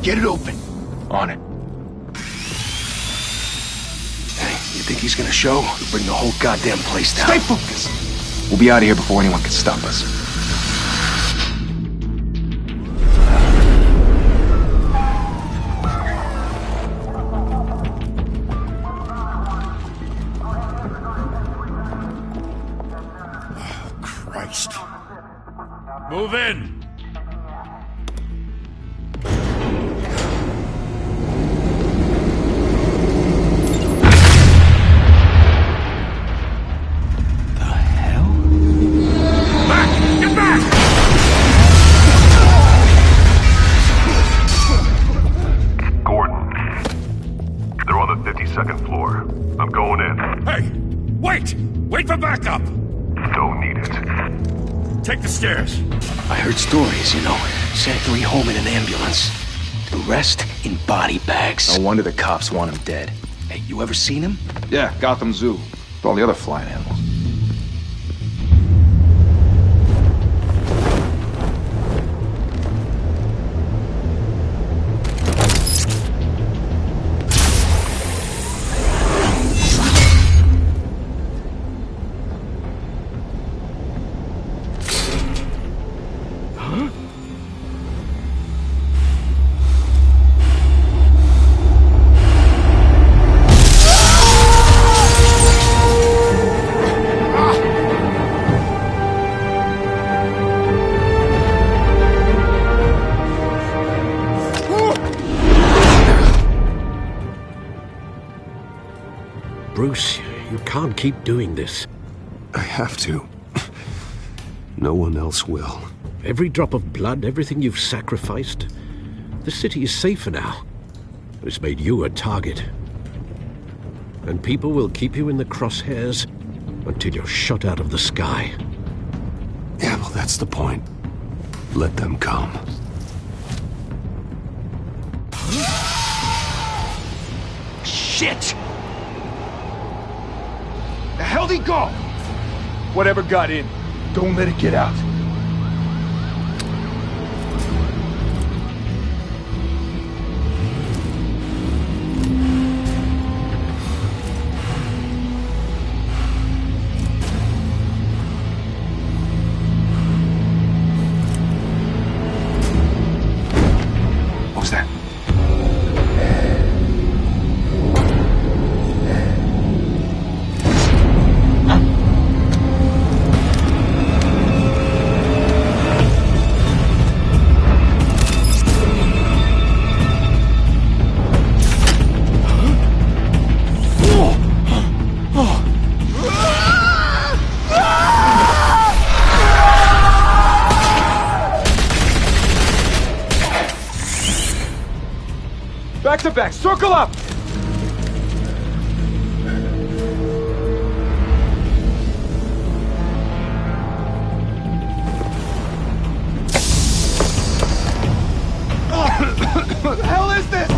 Get it open. On it. Hey, you think he's gonna show? We'll bring the whole goddamn place down. Stay focused! We'll be out of here before anyone can stop us. Christ. Move in! Second floor. I'm going in. Hey! Wait! Wait for backup! Don't need it. Take the stairs. I heard stories, you know. Sent 3 home in an ambulance. The rest in body bags. No wonder the cops want him dead. Hey, you ever seen him? Yeah, Gotham Zoo. With all the other flying animals. Bruce, you can't keep doing this. I have to. No one else will. Every drop of blood, everything you've sacrificed. The city is safer now. It's made you a target. And people will keep you in the crosshairs until you're shot out of the sky. Yeah, well, that's the point. Let them come. Shit! The hell'd he go? Whatever got in, don't let it get out. What was that? Back to back, circle up! What the hell is this?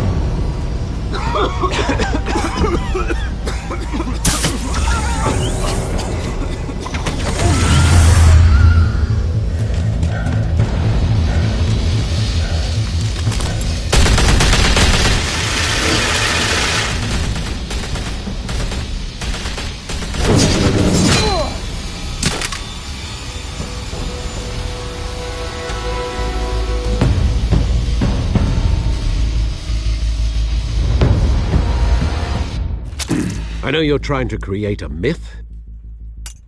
I know you're trying to create a myth,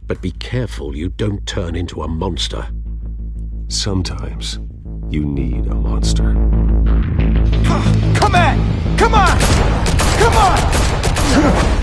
but be careful you don't turn into a monster. Sometimes you need a monster. Come on! Come on! Come on!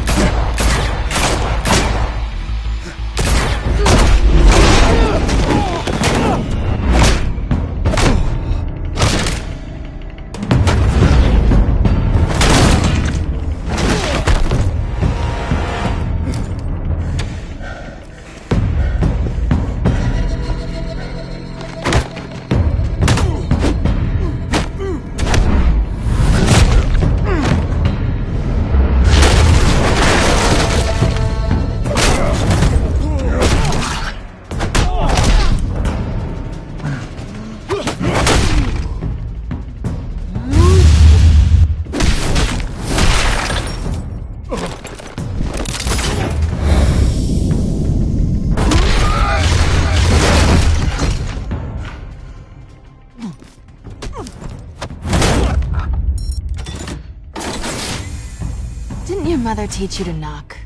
mother teach you to knock?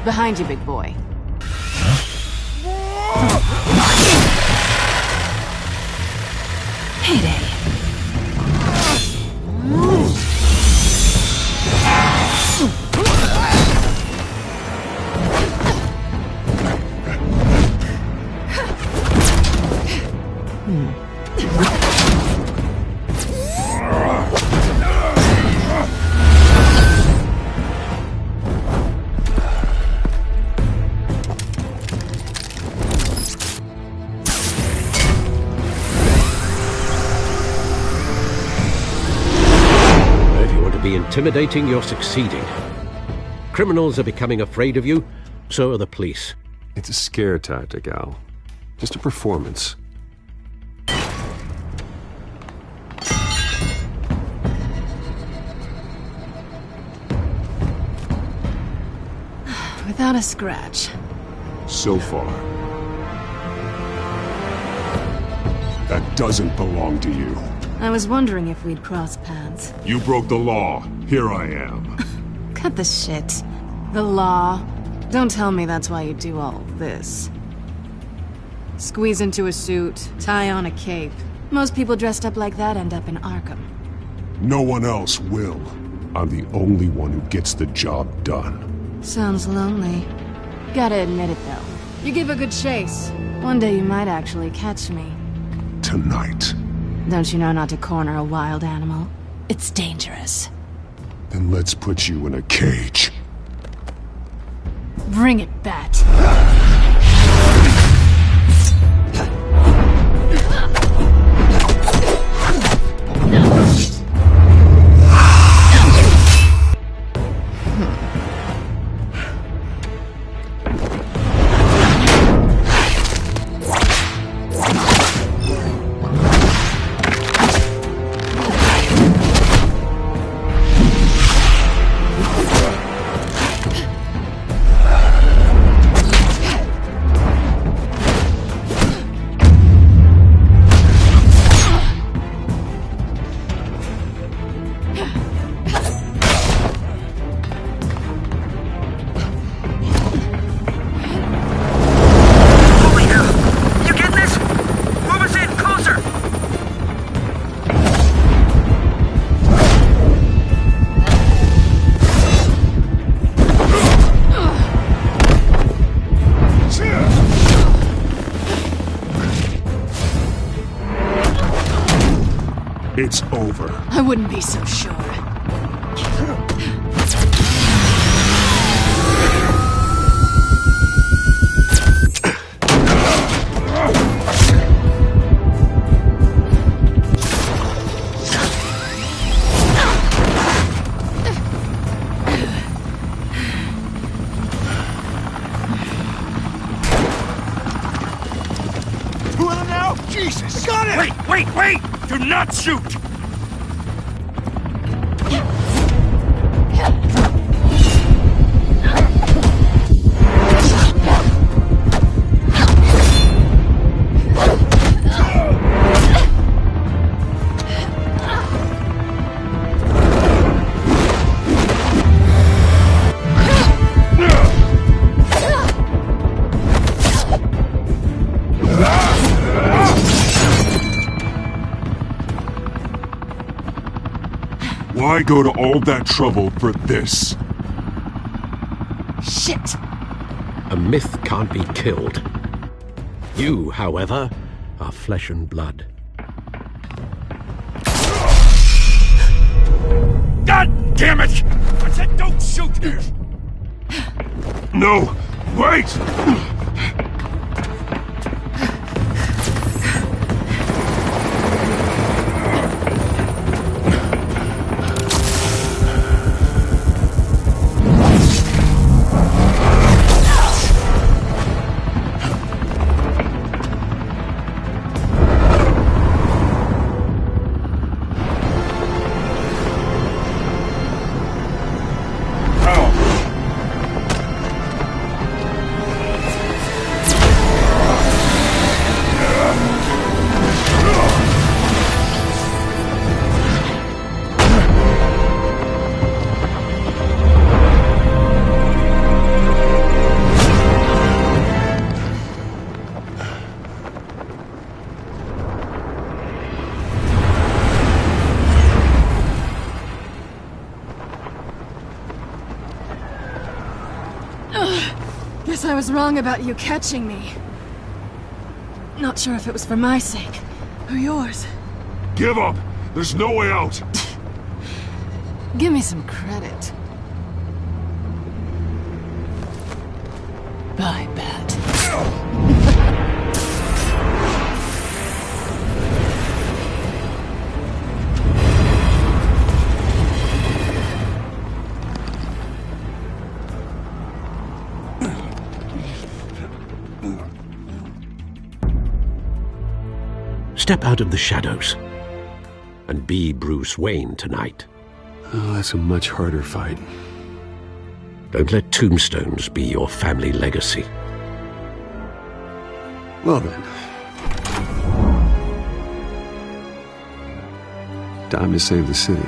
Behind you, big boy. Heyday. Intimidating, you're succeeding. Criminals are becoming afraid of you, so are the police. It's a scare tactic, Al. Just a performance. Without a scratch. So far. That doesn't belong to you. I was wondering if we'd cross paths. You broke the law. Here I am. Cut the shit. The law. Don't tell me that's why you do all this. Squeeze into a suit, tie on a cape. Most people dressed up like that end up in Arkham. No one else will. I'm the only one who gets the job done. Sounds lonely. Gotta admit it, though. You give a good chase. One day you might actually catch me. Tonight. Don't you know not to corner a wild animal? It's dangerous. Then let's put you in a cage. Bring it, Bat. It's over. I wouldn't be so sure. Two of them now? Jesus! Got it! Wait! Do not shoot! Why go to all that trouble for this? Shit! A myth can't be killed. You, however, are flesh and blood. God damn it! I said don't shoot! No! Wait! Guess I was wrong about you catching me. Not sure if it was for my sake, or yours. Give up! There's no way out! Give me some credit. Bye, Bat. Step out of the shadows and be Bruce Wayne tonight. Oh, that's a much harder fight. Don't let tombstones be your family legacy. Well then. Time to save the city.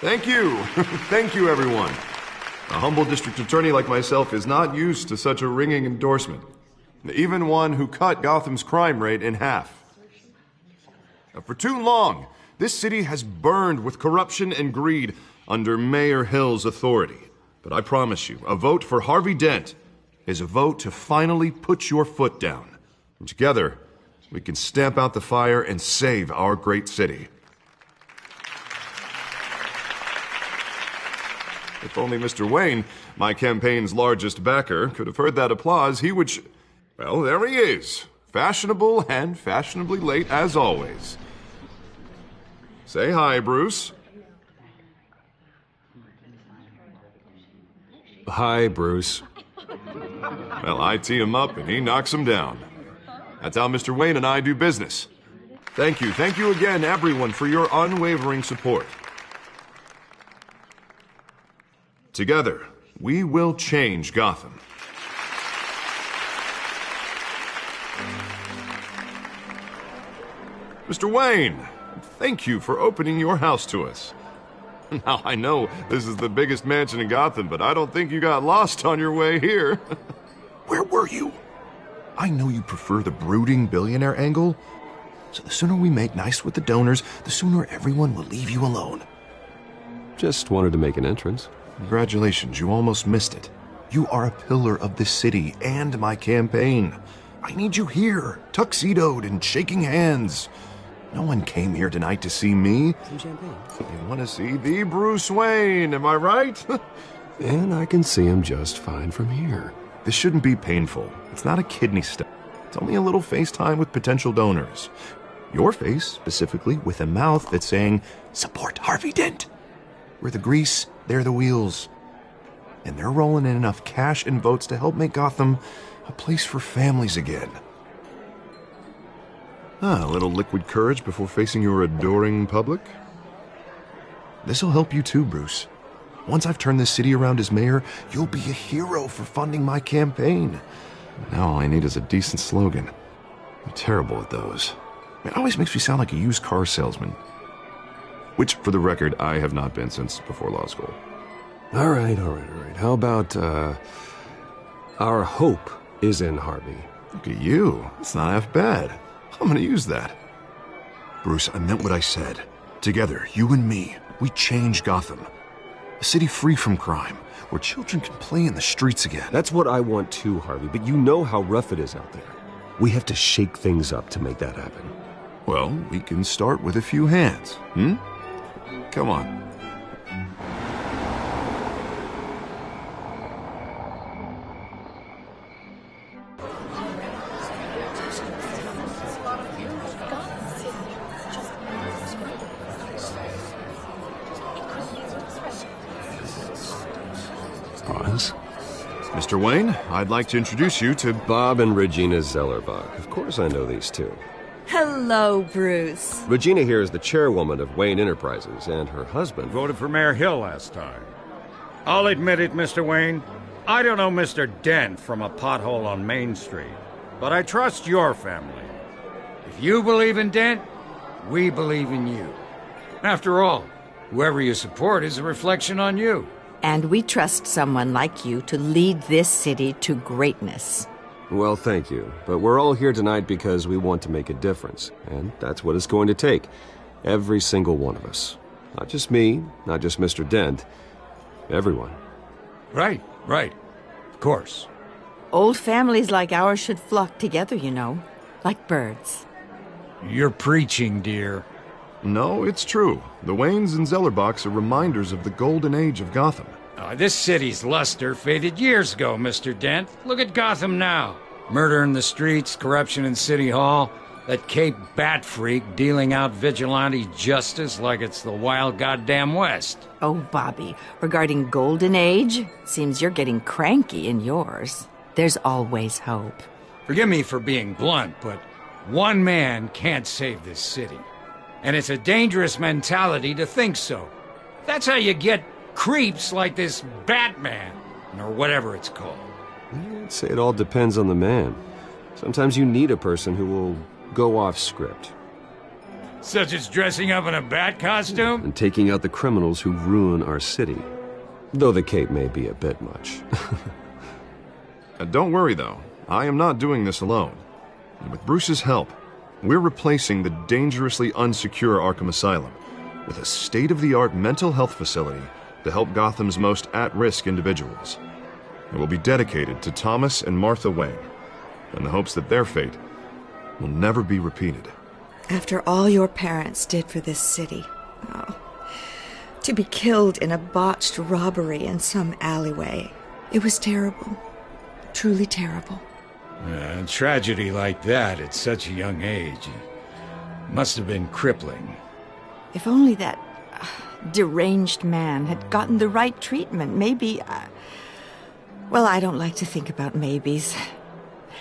Thank you. Thank you, everyone. A humble district attorney like myself is not used to such a ringing endorsement. Even one who cut Gotham's crime rate in half. For too long, this city has burned with corruption and greed under Mayor Hill's authority. But I promise you, a vote for Harvey Dent is a vote to finally put your foot down. And together, we can stamp out the fire and save our great city. If only Mr. Wayne, my campaign's largest backer, could have heard that applause, he would well, there he is. Fashionable and fashionably late as always. Say hi, Bruce. Hi, Bruce. Well, I tee him up and he knocks him down. That's how Mr. Wayne and I do business. Thank you again, everyone, for your unwavering support. Together, we will change Gotham. Mr. Wayne, thank you for opening your house to us. Now, I know this is the biggest mansion in Gotham, but I don't think you got lost on your way here. Where were you? I know you prefer the brooding billionaire angle, so the sooner we make nice with the donors, the sooner everyone will leave you alone. Just wanted to make an entrance. Congratulations, you almost missed it. You are a pillar of this city and my campaign. I need you here, tuxedoed and shaking hands. No one came here tonight to see me. Some champagne. They want to see the Bruce Wayne, am I right? And I can see him just fine from here. This shouldn't be painful. It's not a kidney stone. It's only a little FaceTime with potential donors. Your face, specifically, with a mouth that's saying, support Harvey Dent. We're the grease, they're the wheels. And they're rolling in enough cash and votes to help make Gotham a place for families again. A little liquid courage before facing your adoring public. This'll help you too, Bruce. Once I've turned this city around as mayor, you'll be a hero for funding my campaign. Now all I need is a decent slogan. I'm terrible at those. It always makes me sound like a used car salesman. Which, for the record, I have not been since before law school. All right. How about, our hope is in Harvey? Look at you. It's not half bad. I'm gonna use that. Bruce, I meant what I said. Together, you and me, we change Gotham. A city free from crime, where children can play in the streets again. That's what I want too, Harvey, but you know how rough it is out there. We have to shake things up to make that happen. Well, we can start with a few hands, Come on. Mr. Wayne, I'd like to introduce you to Bob and Regina Zellerbach. Of course I know these two. Hello, Bruce. Regina here is the chairwoman of Wayne Enterprises, and her husband Voted for Mayor Hill last time. I'll admit it, Mr. Wayne. I don't know Mr. Dent from a pothole on Main Street, but I trust your family. If you believe in Dent, we believe in you. After all, whoever you support is a reflection on you. And we trust someone like you to lead this city to greatness. Well, thank you. But we're all here tonight because we want to make a difference. And that's what it's going to take. Every single one of us. Not just me, not just Mr. Dent. Everyone. Right. Of course. Old families like ours should flock together, you know. Like birds. You're preaching, dear. No, it's true. The Waynes and Zellerbachs are reminders of the golden age of Gotham. This city's luster faded years ago, Mr. Dent. Look at Gotham now. Murder in the streets, corruption in City Hall, that Cape Bat freak dealing out vigilante justice like it's the wild goddamn West. Oh, Bobby, regarding Golden Age, seems you're getting cranky in yours. There's always hope. Forgive me for being blunt, but one man can't save this city. And it's a dangerous mentality to think so. That's how you get creeps like this Batman, or whatever it's called. I'd say it all depends on the man. Sometimes you need a person who will go off script. Such as dressing up in a bat costume? And taking out the criminals who ruin our city. Though the cape may be a bit much. Don't worry, though. I am not doing this alone. And with Bruce's help, we're replacing the dangerously unsecure Arkham Asylum with a state-of-the-art mental health facility to help Gotham's most at-risk individuals. It will be dedicated to Thomas and Martha Wayne, in the hopes that their fate will never be repeated. After all your parents did for this city, to be killed in a botched robbery in some alleyway, it was terrible. Truly terrible. A tragedy like that at such a young age must have been crippling. If only that deranged man had gotten the right treatment, maybe... Well, I don't like to think about maybes.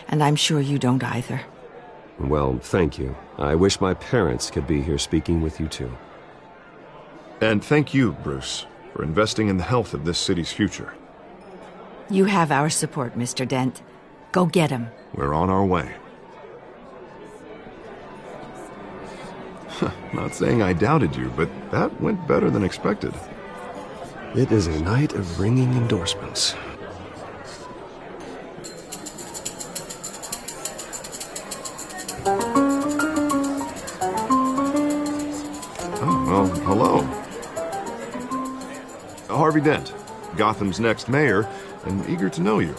And I'm sure you don't either. Well, thank you. I wish my parents could be here speaking with you too. And thank you, Bruce, for investing in the health of this city's future. You have our support, Mr. Dent. Go get him. We're on our way. Not saying I doubted you, but that went better than expected. It is a night of ringing endorsements. Oh, well, hello. Harvey Dent, Gotham's next mayor, and eager to know you.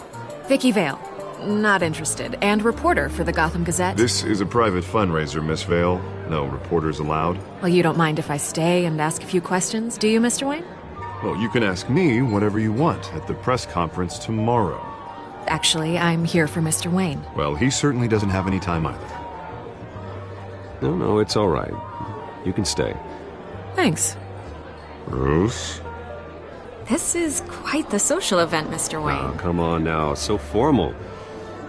Vicky Vale. Not interested. And reporter for the Gotham Gazette. This is a private fundraiser, Miss Vale. No reporters allowed. Well, you don't mind if I stay and ask a few questions, do you, Mr. Wayne? Well, you can ask me whatever you want at the press conference tomorrow. Actually, I'm here for Mr. Wayne. Well, he certainly doesn't have any time either. No, it's all right. You can stay. Thanks. Bruce? This is quite the social event, Mr. Wayne. Oh, come on now. It's so formal.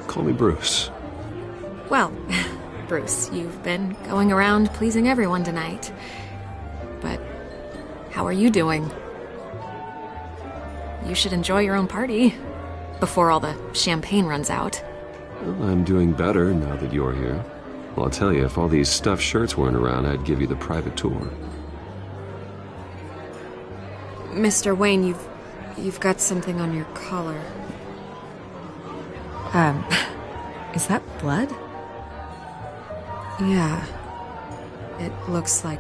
Call me Bruce. Well, Bruce, you've been going around pleasing everyone tonight. But how are you doing? You should enjoy your own party before all the champagne runs out. Well, I'm doing better now that you're here. Well, I'll tell you, if all these stuffed shirts weren't around, I'd give you the private tour. Mr. Wayne, you've got something on your collar. Is that blood? Yeah. It looks like...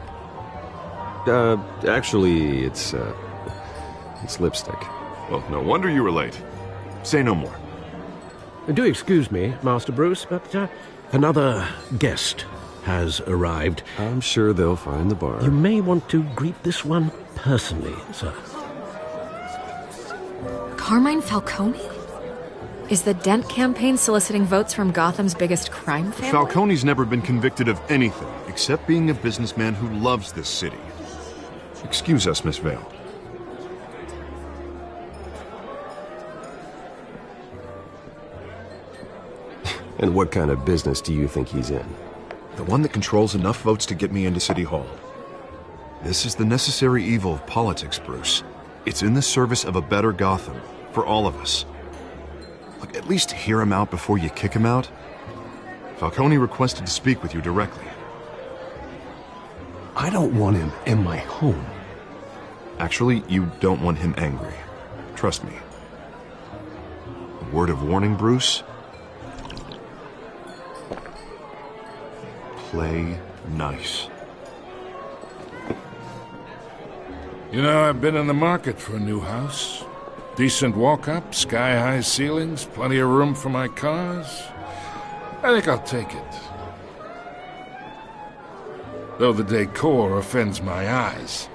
Actually, it's lipstick. Well, no wonder you were late. Say no more. Do excuse me, Master Bruce, but another guest has arrived. I'm sure they'll find the bar. You may want to greet this one personally, sir. Carmine Falcone? Is the Dent campaign soliciting votes from Gotham's biggest crime family? Falcone's never been convicted of anything except being a businessman who loves this city. Excuse us, Miss Vale. And what kind of business do you think he's in? The one that controls enough votes to get me into City Hall. This is the necessary evil of politics, Bruce. It's in the service of a better Gotham, for all of us. Look, at least hear him out before you kick him out. Falcone requested to speak with you directly. I don't want him in my home. Actually, you don't want him angry. Trust me. A word of warning, Bruce? Play nice. You know, I've been in the market for a new house. Decent walk-up, sky-high ceilings, plenty of room for my cars. I think I'll take it. Though the decor offends my eyes.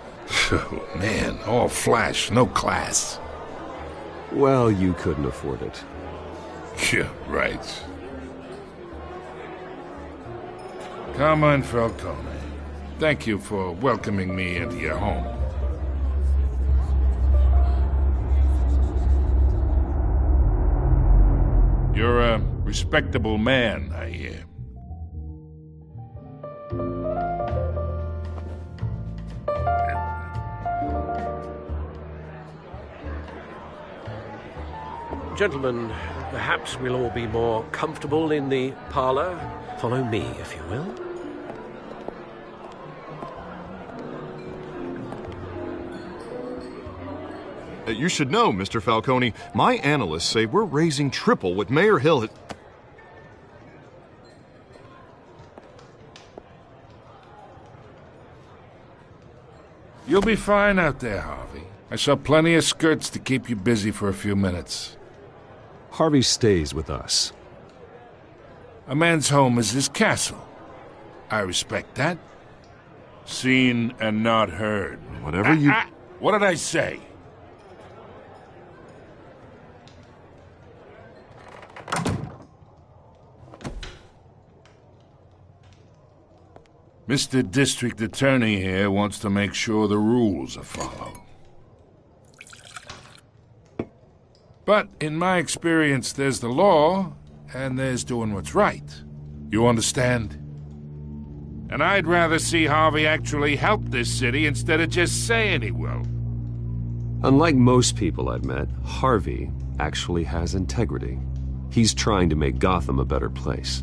Oh, man, all flash, no class. Well, you couldn't afford it. Yeah, right. Carmine Falcone, thank you for welcoming me into your home. You're a respectable man, I hear. Gentlemen, perhaps we'll all be more comfortable in the parlor. Follow me, if you will. You should know, Mr. Falcone, my analysts say we're raising triple what Mayor Hill had... You'll be fine out there, Harvey. I saw plenty of skirts to keep you busy for a few minutes. Harvey stays with us. A man's home is his castle. I respect that. Seen and not heard. Whatever you... What did I say? Mr. District Attorney here wants to make sure the rules are followed. But in my experience, there's the law, and there's doing what's right. You understand? And I'd rather see Harvey actually help this city instead of just saying he will. Unlike most people I've met, Harvey actually has integrity. He's trying to make Gotham a better place.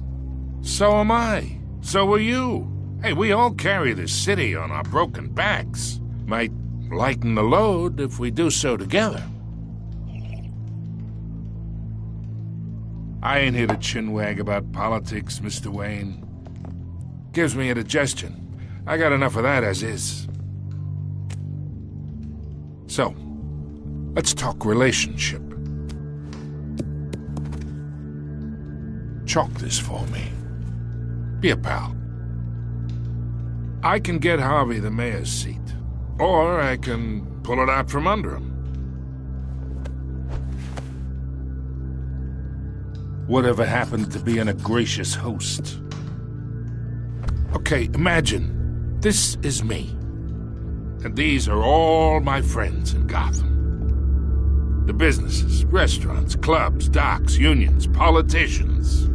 So am I. So are you. Hey, we all carry this city on our broken backs. Might lighten the load if we do so together. I ain't here to chinwag about politics, Mr. Wayne. Gives me indigestion. I got enough of that as is. So, let's talk relationship. Chalk this for me. Be a pal. I can get Harvey the mayor's seat, or I can pull it out from under him. Whatever happened to being a gracious host? Okay, imagine, this is me. And these are all my friends in Gotham. The businesses, restaurants, clubs, docks, unions, politicians.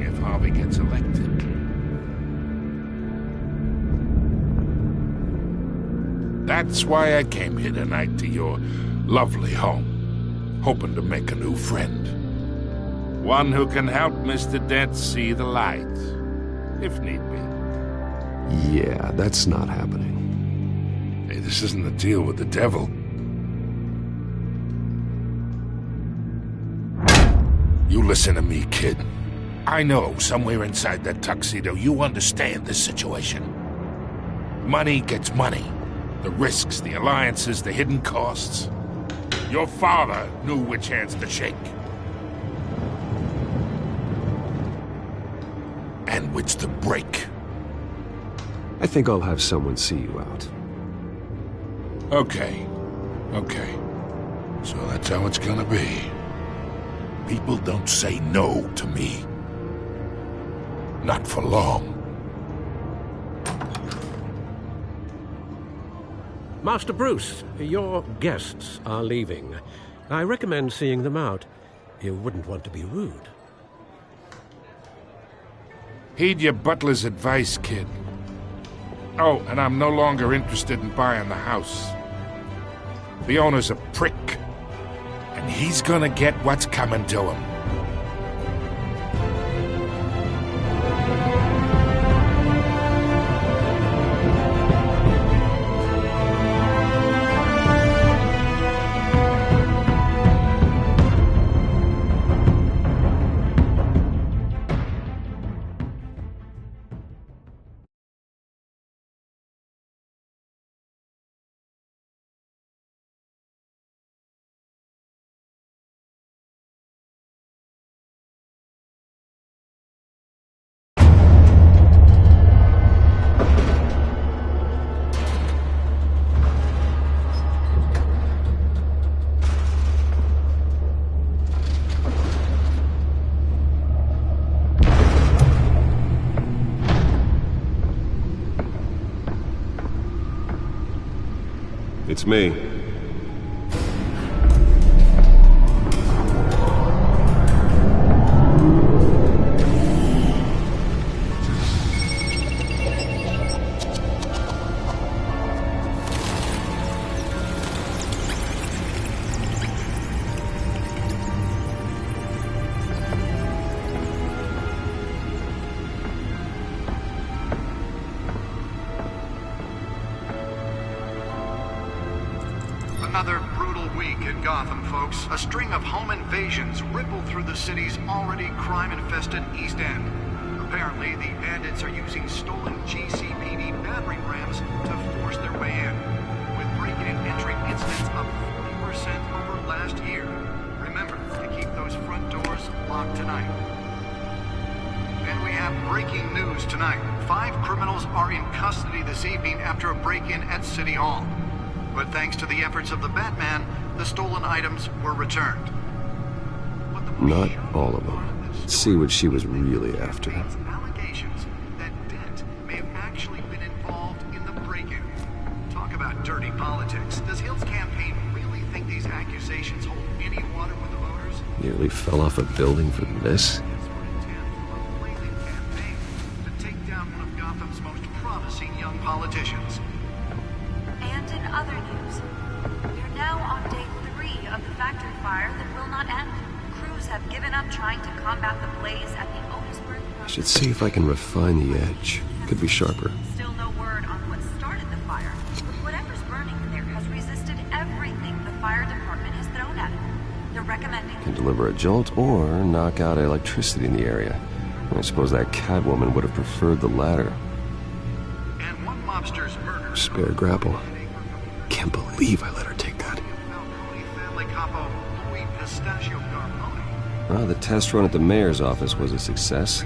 If Harvey gets elected. That's why I came here tonight to your lovely home, hoping to make a new friend. One who can help Mr. Dent see the light, if need be. Yeah, that's not happening. Hey, this isn't a deal with the devil. You listen to me, kid. I know somewhere inside that tuxedo you understand this situation. Money gets money. The risks, the alliances, the hidden costs. Your father knew which hands to shake. And which to break. I think I'll have someone see you out. Okay. So that's how it's gonna be. People don't say no to me. Not for long. Master Bruce, your guests are leaving. I recommend seeing them out. You wouldn't want to be rude. Heed your butler's advice, kid. Oh, and I'm no longer interested in buying the house. The owner's a prick. And he's gonna get what's coming to him. It's me. Another brutal week in Gotham, folks. A string of home invasions ripple through the city's already crime-infested East End. Apparently, the bandits are using stolen GCPD battering rams to force their way in, with break-in and entry incidents up 40% over last year. Remember to keep those front doors locked tonight. And we have breaking news tonight. 5 criminals are in custody this evening after a break-in at City Hall. But thanks to the efforts of the Batman, the stolen items were returned. Not all of them. Let's see what she was really after. Allegations that Dent may have actually been involved in the break-in. Talk about dirty politics. Does Hill's campaign really think these accusations hold any water with the voters? Nearly fell off a building for this. To take down one of Gotham's most promising young politicians. And in other news, we're now on day 3 of the factory fire that will not end. Crews have given up trying to combat the blaze at the Otisburg. I should see if I can refine the edge. Could be sharper. Still no word on what started the fire, but whatever's burning there has resisted everything the fire department has thrown at it. They're recommending... Can deliver a jolt or knock out electricity in the area. I suppose that Catwoman would have preferred the latter. And one mobster's murder... Spare grapple. Can't believe I let her take that. Well, the test run at the mayor's office was a success.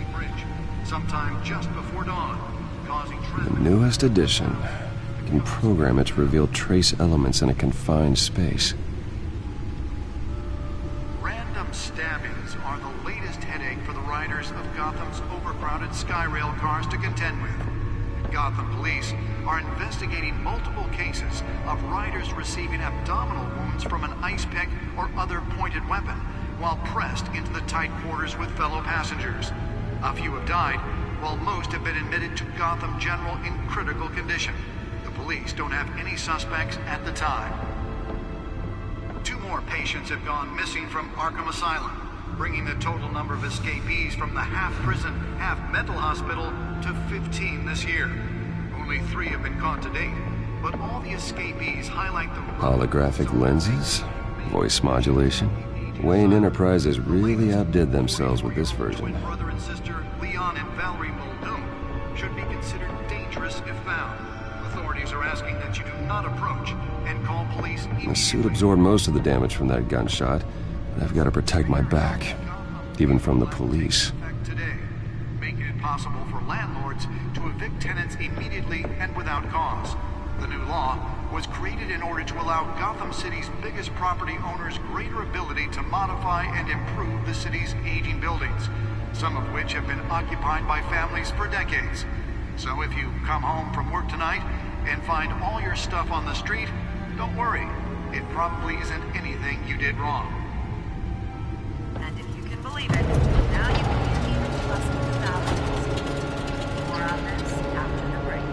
Sometime just before dawn, causing The newest edition. I can program it to reveal trace elements in a confined space. Random stabbings are the latest headache for the riders of Gotham's overcrowded Skyrail cars to contend with. Gotham police are investigating multiple cases of riders receiving abdominal wounds from an ice pick or other pointed weapon while pressed into the tight quarters with fellow passengers. A few have died, while most have been admitted to Gotham General in critical condition. The police don't have any suspects at the time. 2 more patients have gone missing from Arkham Asylum, bringing the total number of escapees from the half-prison, half-mental hospital to 15 this year. Only 3 have been caught to date, but all the escapees highlight the... Holographic lenses? Voice modulation? Wayne Enterprises really outdid themselves with this version. Brother and sister Leon and Valerie Muldoon should be considered dangerous if found. Authorities are asking that you do not approach and call police immediately. The suit absorbed most of the damage from that gunshot. I've got to protect my back, even from the police. Today, making it possible for landlords to evict tenants immediately and without cause. The new law was created in order to allow Gotham City's biggest property owners greater ability to modify and improve the city's aging buildings, some of which have been occupied by families for decades. So if you come home from work tonight and find all your stuff on the street, don't worry. It probably isn't anything you did wrong. And if you can believe it, now you can hear me plus $1,000. More on this after the break.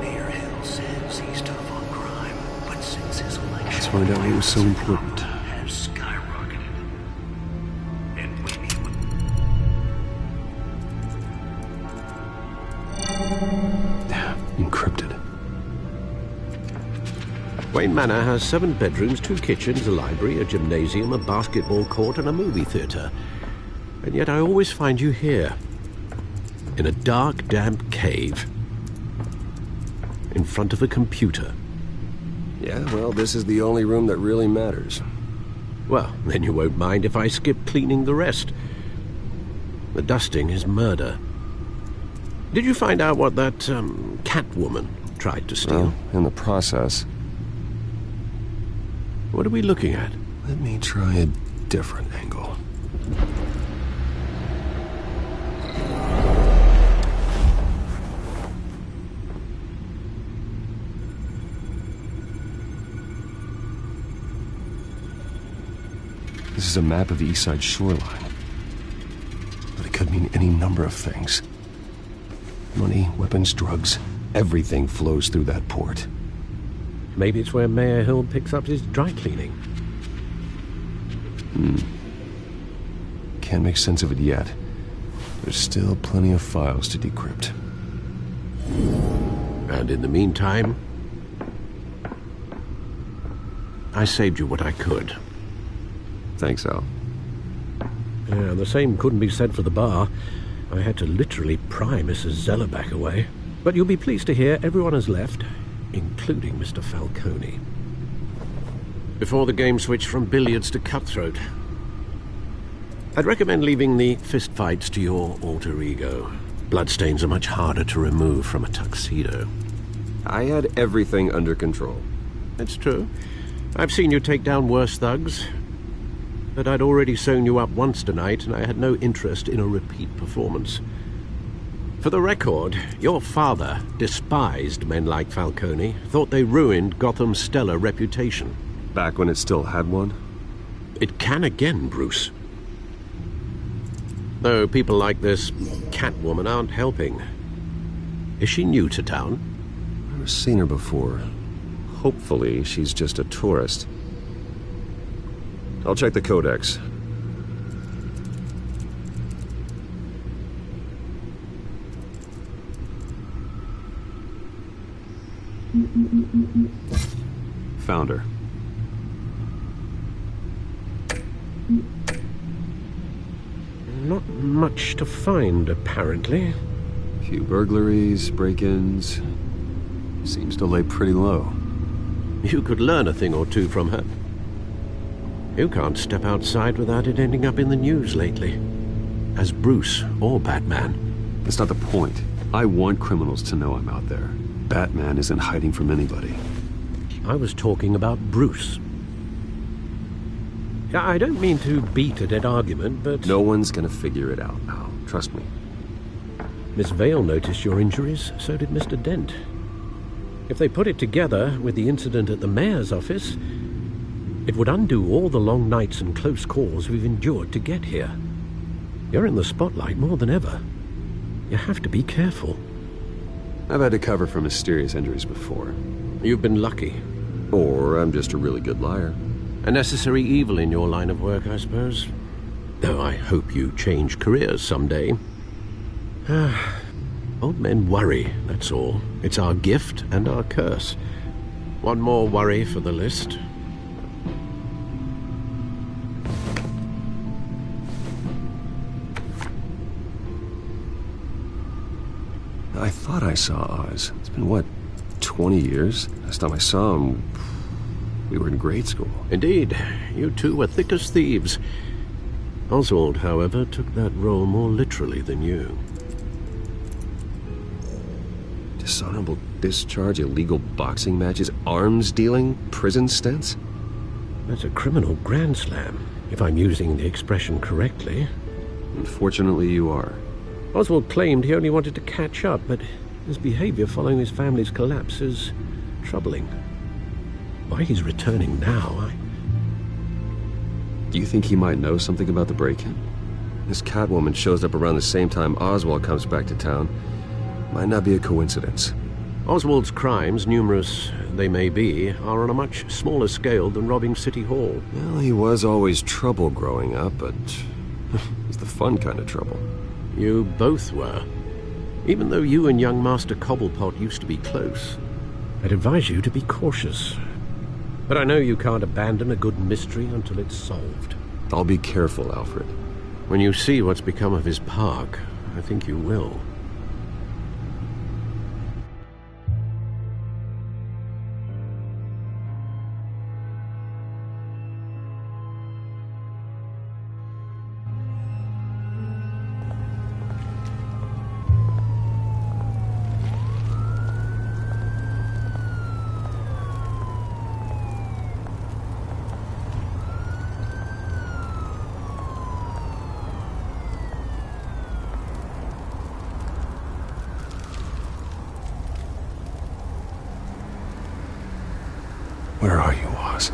Mayor Hill says he's tough on crime, but since his election... Let's find out who was so important. ...has skyrocketed. And Encrypted. Wayne Manor has 7 bedrooms, 2 kitchens, a library, a gymnasium, a basketball court, and a movie theater. And yet I always find you here, in a dark, damp cave, in front of a computer. Yeah, well, this is the only room that really matters. Well, then you won't mind if I skip cleaning the rest. The dusting is murder. Did you find out what that, Catwoman tried to steal? Well, in the process. What are we looking at? Let me try a different angle. This is a map of the East Side shoreline. But it could mean any number of things. Money, weapons, drugs, everything flows through that port. Maybe it's where Mayor Hill picks up his dry cleaning. Can't make sense of it yet. There's still plenty of files to decrypt. And in the meantime, I saved you what I could. Thanks, Al. Yeah, the same couldn't be said for the bar. I had to literally pry Mrs. Zellerback away. But you'll be pleased to hear everyone has left, including Mr. Falcone. Before the game switched from billiards to cutthroat. I'd recommend leaving the fistfights to your alter ego. Bloodstains are much harder to remove from a tuxedo. I had everything under control. It's true. I've seen you take down worse thugs. But I'd already sewn you up once tonight, and I had no interest in a repeat performance. For the record, your father despised men like Falcone, thought they ruined Gotham's stellar reputation. Back when it still had one? It can again, Bruce. Though people like this Catwoman aren't helping. Is she new to town? I've never seen her before. Hopefully, she's just a tourist. I'll check the codex. Found her. Not much to find, apparently. Few burglaries, break-ins. Seems to lay pretty low. You could learn a thing or two from her. You can't step outside without it ending up in the news lately. As Bruce or Batman. That's not the point. I want criminals to know I'm out there. Batman isn't hiding from anybody. I was talking about Bruce. I don't mean to beat a dead argument, but... No one's gonna figure it out now. Trust me. Miss Vale noticed your injuries, so did Mr. Dent. If they put it together with the incident at the mayor's office, it would undo all the long nights and close calls we've endured to get here. You're in the spotlight more than ever. You have to be careful. I've had to cover for mysterious injuries before. You've been lucky. Or I'm just a really good liar. A necessary evil in your line of work, I suppose. Though I hope you change careers someday. Old men worry, that's all. It's our gift and our curse. One more worry for the list. I thought I saw Oz. It's been, what, 20 years? Last time I saw him, we were in grade school. Indeed. You two were thick as thieves. Oswald, however, took that role more literally than you. Dishonorable discharge, illegal boxing matches, arms dealing, prison stints? That's a criminal grand slam, if I'm using the expression correctly. Unfortunately, you are. Oswald claimed he only wanted to catch up, but his behavior following his family's collapse is troubling. Why he's returning now, Do you think he might know something about the break-in? This Catwoman shows up around the same time Oswald comes back to town. Might not be a coincidence. Oswald's crimes, numerous they may be, are on a much smaller scale than robbing City Hall. Well, he was always trouble growing up, but it's the fun kind of trouble. You both were. Even though you and young Master Cobblepot used to be close. I'd advise you to be cautious. But I know you can't abandon a good mystery until it's solved. I'll be careful, Alfred. When you see what's become of his park, I think you will. Where are you, Oz?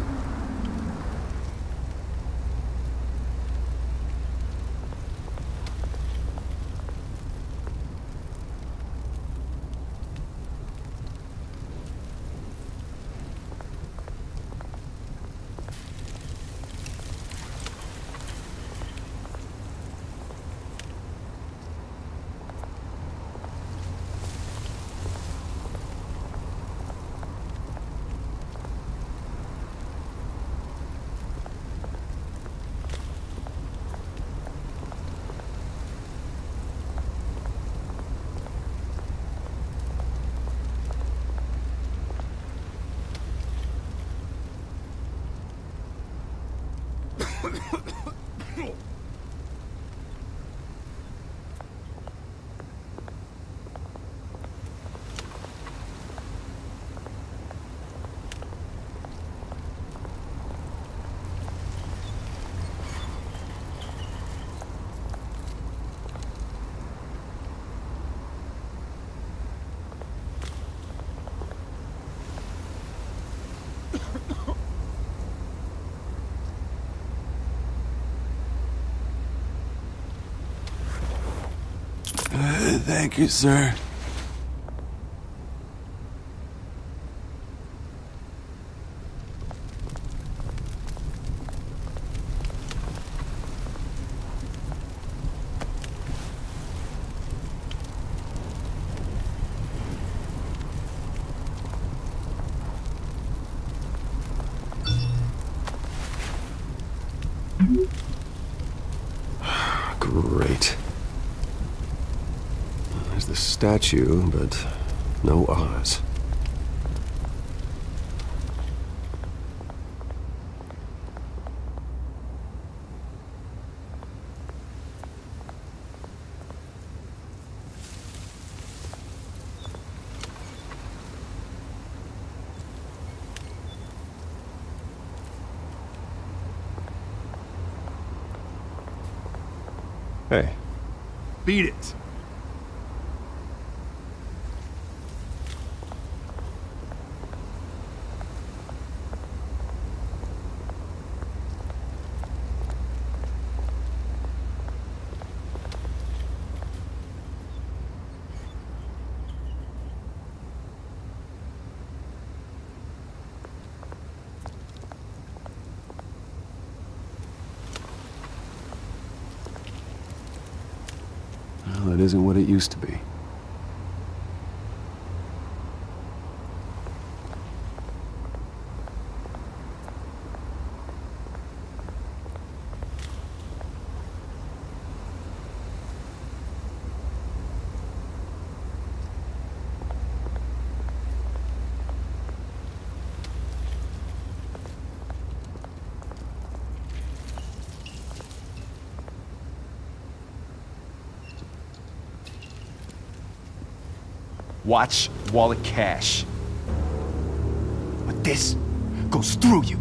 Thank you, sir. Great. There's the statue, but no Oz. Hey. Beat it. Well, it isn't what it used to be. Watch wallet cash. But this goes through you.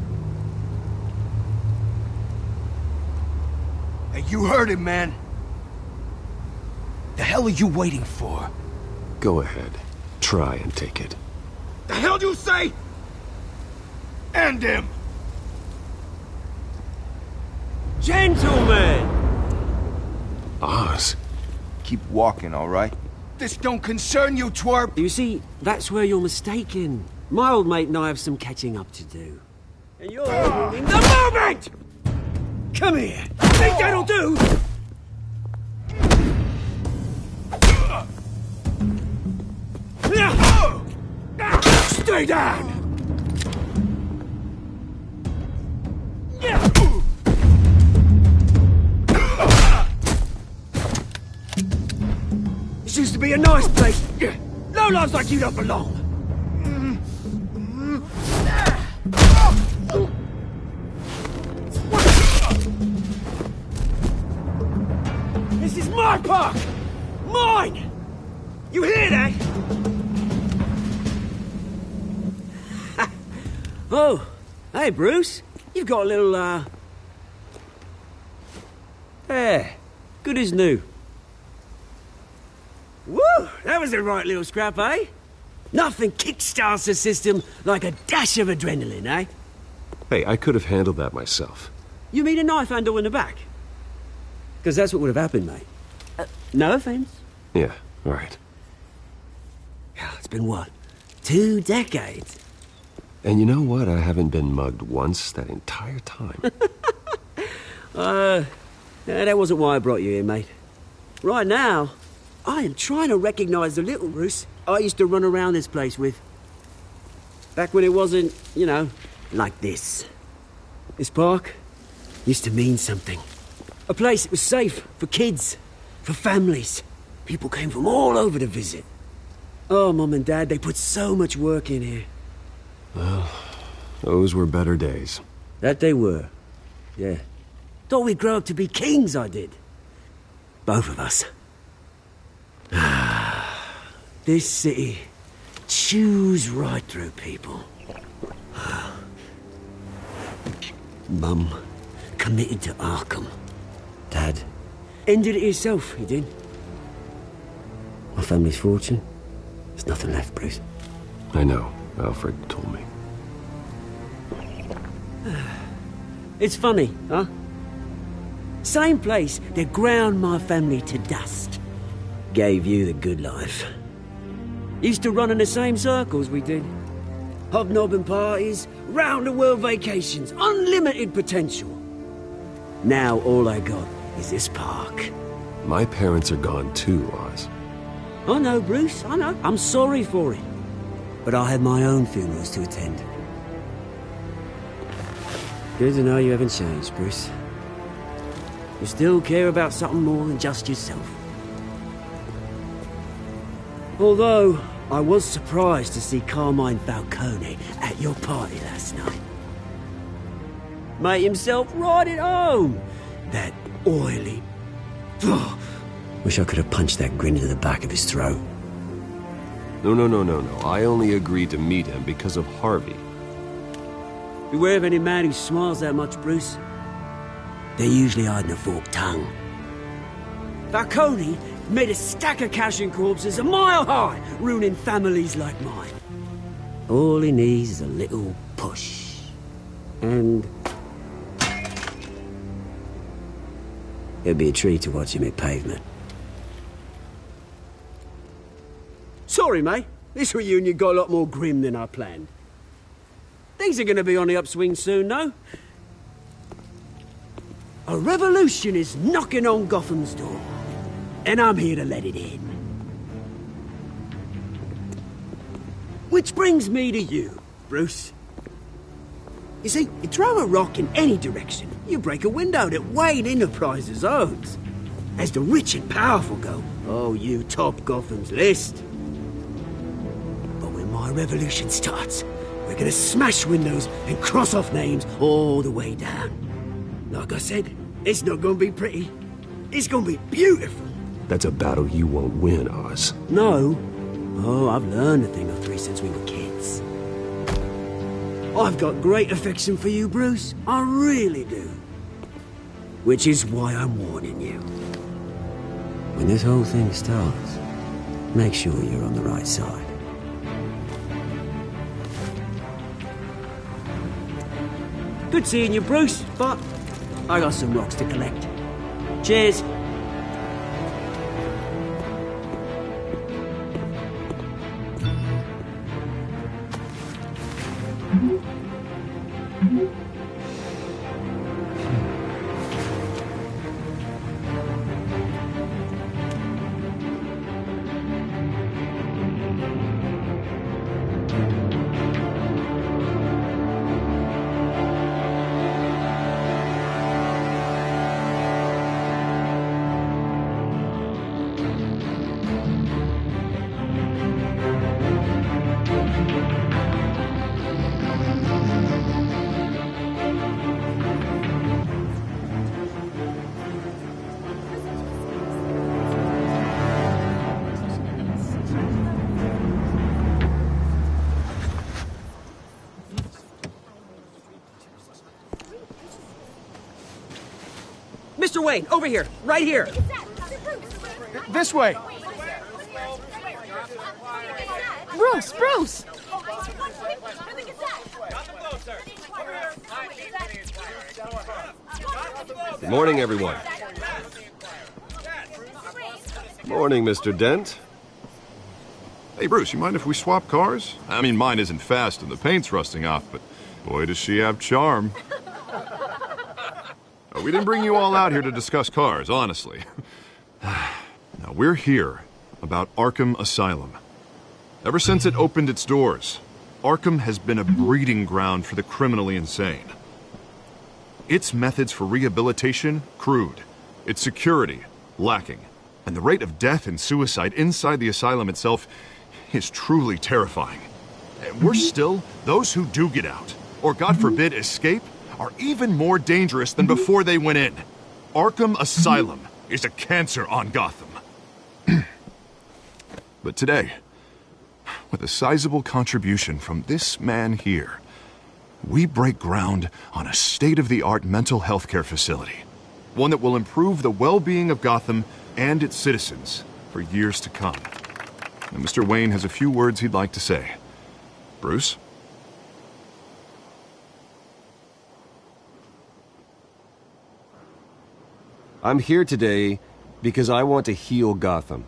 Hey, you heard him, man. The hell are you waiting for? Go ahead. Try and take it. The hell do you say? End him! Gentlemen! Oz. Keep walking, all right? This don't concern you, twerp! You see, that's where you're mistaken. My old mate and I have some catching up to do. And you're ruining the moment! Come here! Think that'll do? Stay down! This used to be a nice place. No lives like you don't belong. This is my park! Mine! You hear that? Oh, hey Bruce. You've got a little, There. Good as new. Woo! That was a right little scrap, eh? Nothing kickstarts the system like a dash of adrenaline, eh? Hey, I could have handled that myself. You mean a knife handle in the back? Because that's what would have happened, mate. No offense. Yeah, right. Yeah, it's been what? 2 decades? And you know what? I haven't been mugged once that entire time. That wasn't why I brought you here, mate. Right now, I am trying to recognize the little Bruce I used to run around this place with. Back when it wasn't, you know, like this. This park used to mean something. A place that was safe for kids, for families. People came from all over to visit. Oh, Mum and Dad, they put so much work in here. Well, those were better days. That they were. Yeah. Thought we'd grow up to be kings, I did. Both of us. This city chews right through people. Mum committed to Arkham. Dad ended it himself, he did. My family's fortune. There's nothing left, Bruce. I know. Alfred told me. It's funny, huh? Same place that ground my family to dust. Gave you the good life. Used to run in the same circles we did. Hobnobbing parties, round-the-world vacations, unlimited potential. Now all I got is this park. My parents are gone too, Oz. I know, Bruce, I know. I'm sorry for it. But I had my own funerals to attend. Good to know you haven't changed, Bruce. You still care about something more than just yourself. Although, I was surprised to see Carmine Falcone at your party last night. Made himself right at home. That oily... Wish I could have punched that grin into the back of his throat. No. I only agreed to meet him because of Harvey. Beware of any man who smiles that much, Bruce. They're usually hiding a forked tongue. Falcone made a stack of cash and corpses a mile high, ruining families like mine. All he needs is a little push. And... it'd be a treat to watch him hit pavement. Sorry, mate. This reunion got a lot more grim than I planned. Things are gonna be on the upswing soon, though. A revolution is knocking on Gotham's door. And I'm here to let it in. Which brings me to you, Bruce. You see, you throw a rock in any direction, you break a window that Wayne Enterprises owns. As the rich and powerful go, oh, you top Gotham's list. But when my revolution starts, we're gonna smash windows and cross off names all the way down. Like I said, it's not gonna be pretty. It's gonna be beautiful. That's a battle you won't win, Oz. No. Oh, I've learned a thing or three since we were kids. I've got great affection for you, Bruce. I really do. Which is why I'm warning you. When this whole thing starts, make sure you're on the right side. Good seeing you, Bruce, but I got some rocks to collect. Cheers. Mr. Wayne, over here, right here. This way. Bruce! Good morning, everyone. Morning, Mr. Dent. Hey, Bruce, you mind if we swap cars? I mean, mine isn't fast and the paint's rusting off, but boy, does she have charm. We didn't bring you all out here to discuss cars, honestly. Now, we're here about Arkham Asylum. Ever since it opened its doors, Arkham has been a breeding ground for the criminally insane. Its methods for rehabilitation, crude. Its security, lacking. And the rate of death and suicide inside the asylum itself is truly terrifying. And we're still, those who do get out, or God forbid, escape, are even more dangerous than before they went in. Arkham Asylum is a cancer on Gotham. But today, with a sizable contribution from this man here, we break ground on a state-of-the-art mental health care facility. One that will improve the well-being of Gotham and its citizens for years to come. And Mr. Wayne has a few words he'd like to say. Bruce? I'm here today because I want to heal Gotham.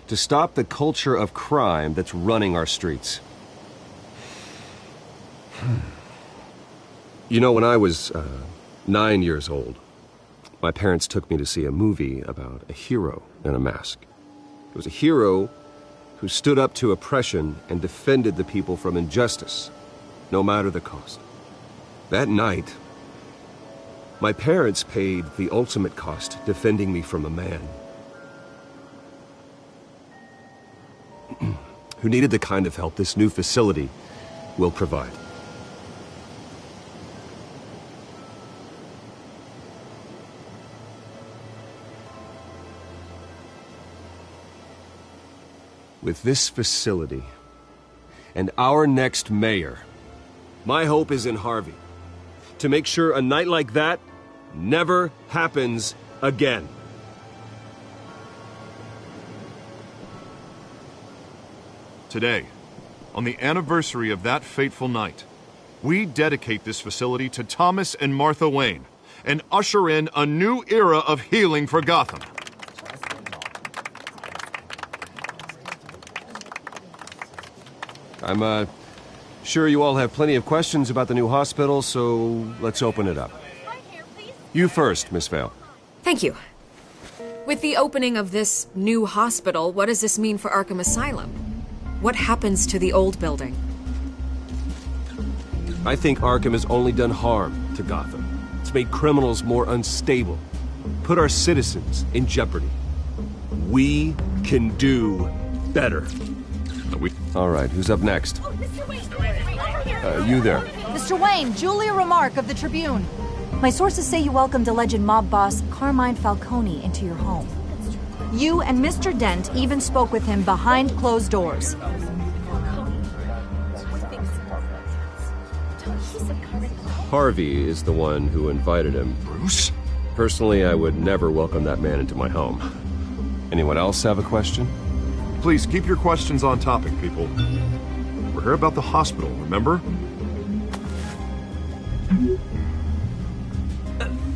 To stop the culture of crime that's running our streets. You know, when I was 9 years old, my parents took me to see a movie about a hero in a mask. It was a hero who stood up to oppression and defended the people from injustice, no matter the cost. That night, my parents paid the ultimate cost defending me from a man who needed the kind of help this new facility will provide. With this facility and our next mayor, my hope is in Harvey. To make sure a night like that never happens again. Today, on the anniversary of that fateful night, we dedicate this facility to Thomas and Martha Wayne and usher in a new era of healing for Gotham. I'm sure you all have plenty of questions about the new hospital, so let's open it up. You first, Miss Vale. Thank you. With the opening of this new hospital, what does this mean for Arkham Asylum? What happens to the old building? I think Arkham has only done harm to Gotham. It's made criminals more unstable, put our citizens in jeopardy. We can do better. All right, who's up next? You there. Mr. Wayne, Julia Remark of the Tribune. My sources say you welcomed alleged mob boss Carmine Falcone into your home. You and Mr. Dent even spoke with him behind closed doors. Harvey is the one who invited him. Bruce? Personally, I would never welcome that man into my home. Anyone else have a question? Please keep your questions on topic, people. We're here about the hospital, remember?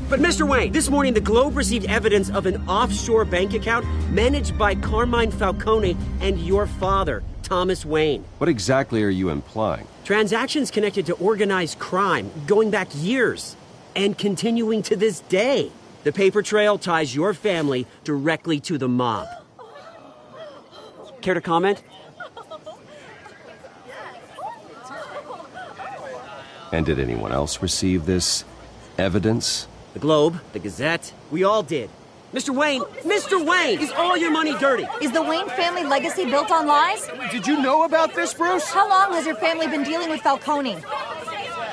But Mr. Wayne, this morning the Globe received evidence of an offshore bank account managed by Carmine Falcone and your father, Thomas Wayne. What exactly are you implying? Transactions connected to organized crime, going back years, and continuing to this day. The paper trail ties your family directly to the mob. Care to comment? And did anyone else receive this evidence? The Globe, the Gazette, we all did. Mr. Wayne, is all your money dirty? Is the Wayne family legacy built on lies? Did you know about this, Bruce? How long has your family been dealing with Falcone?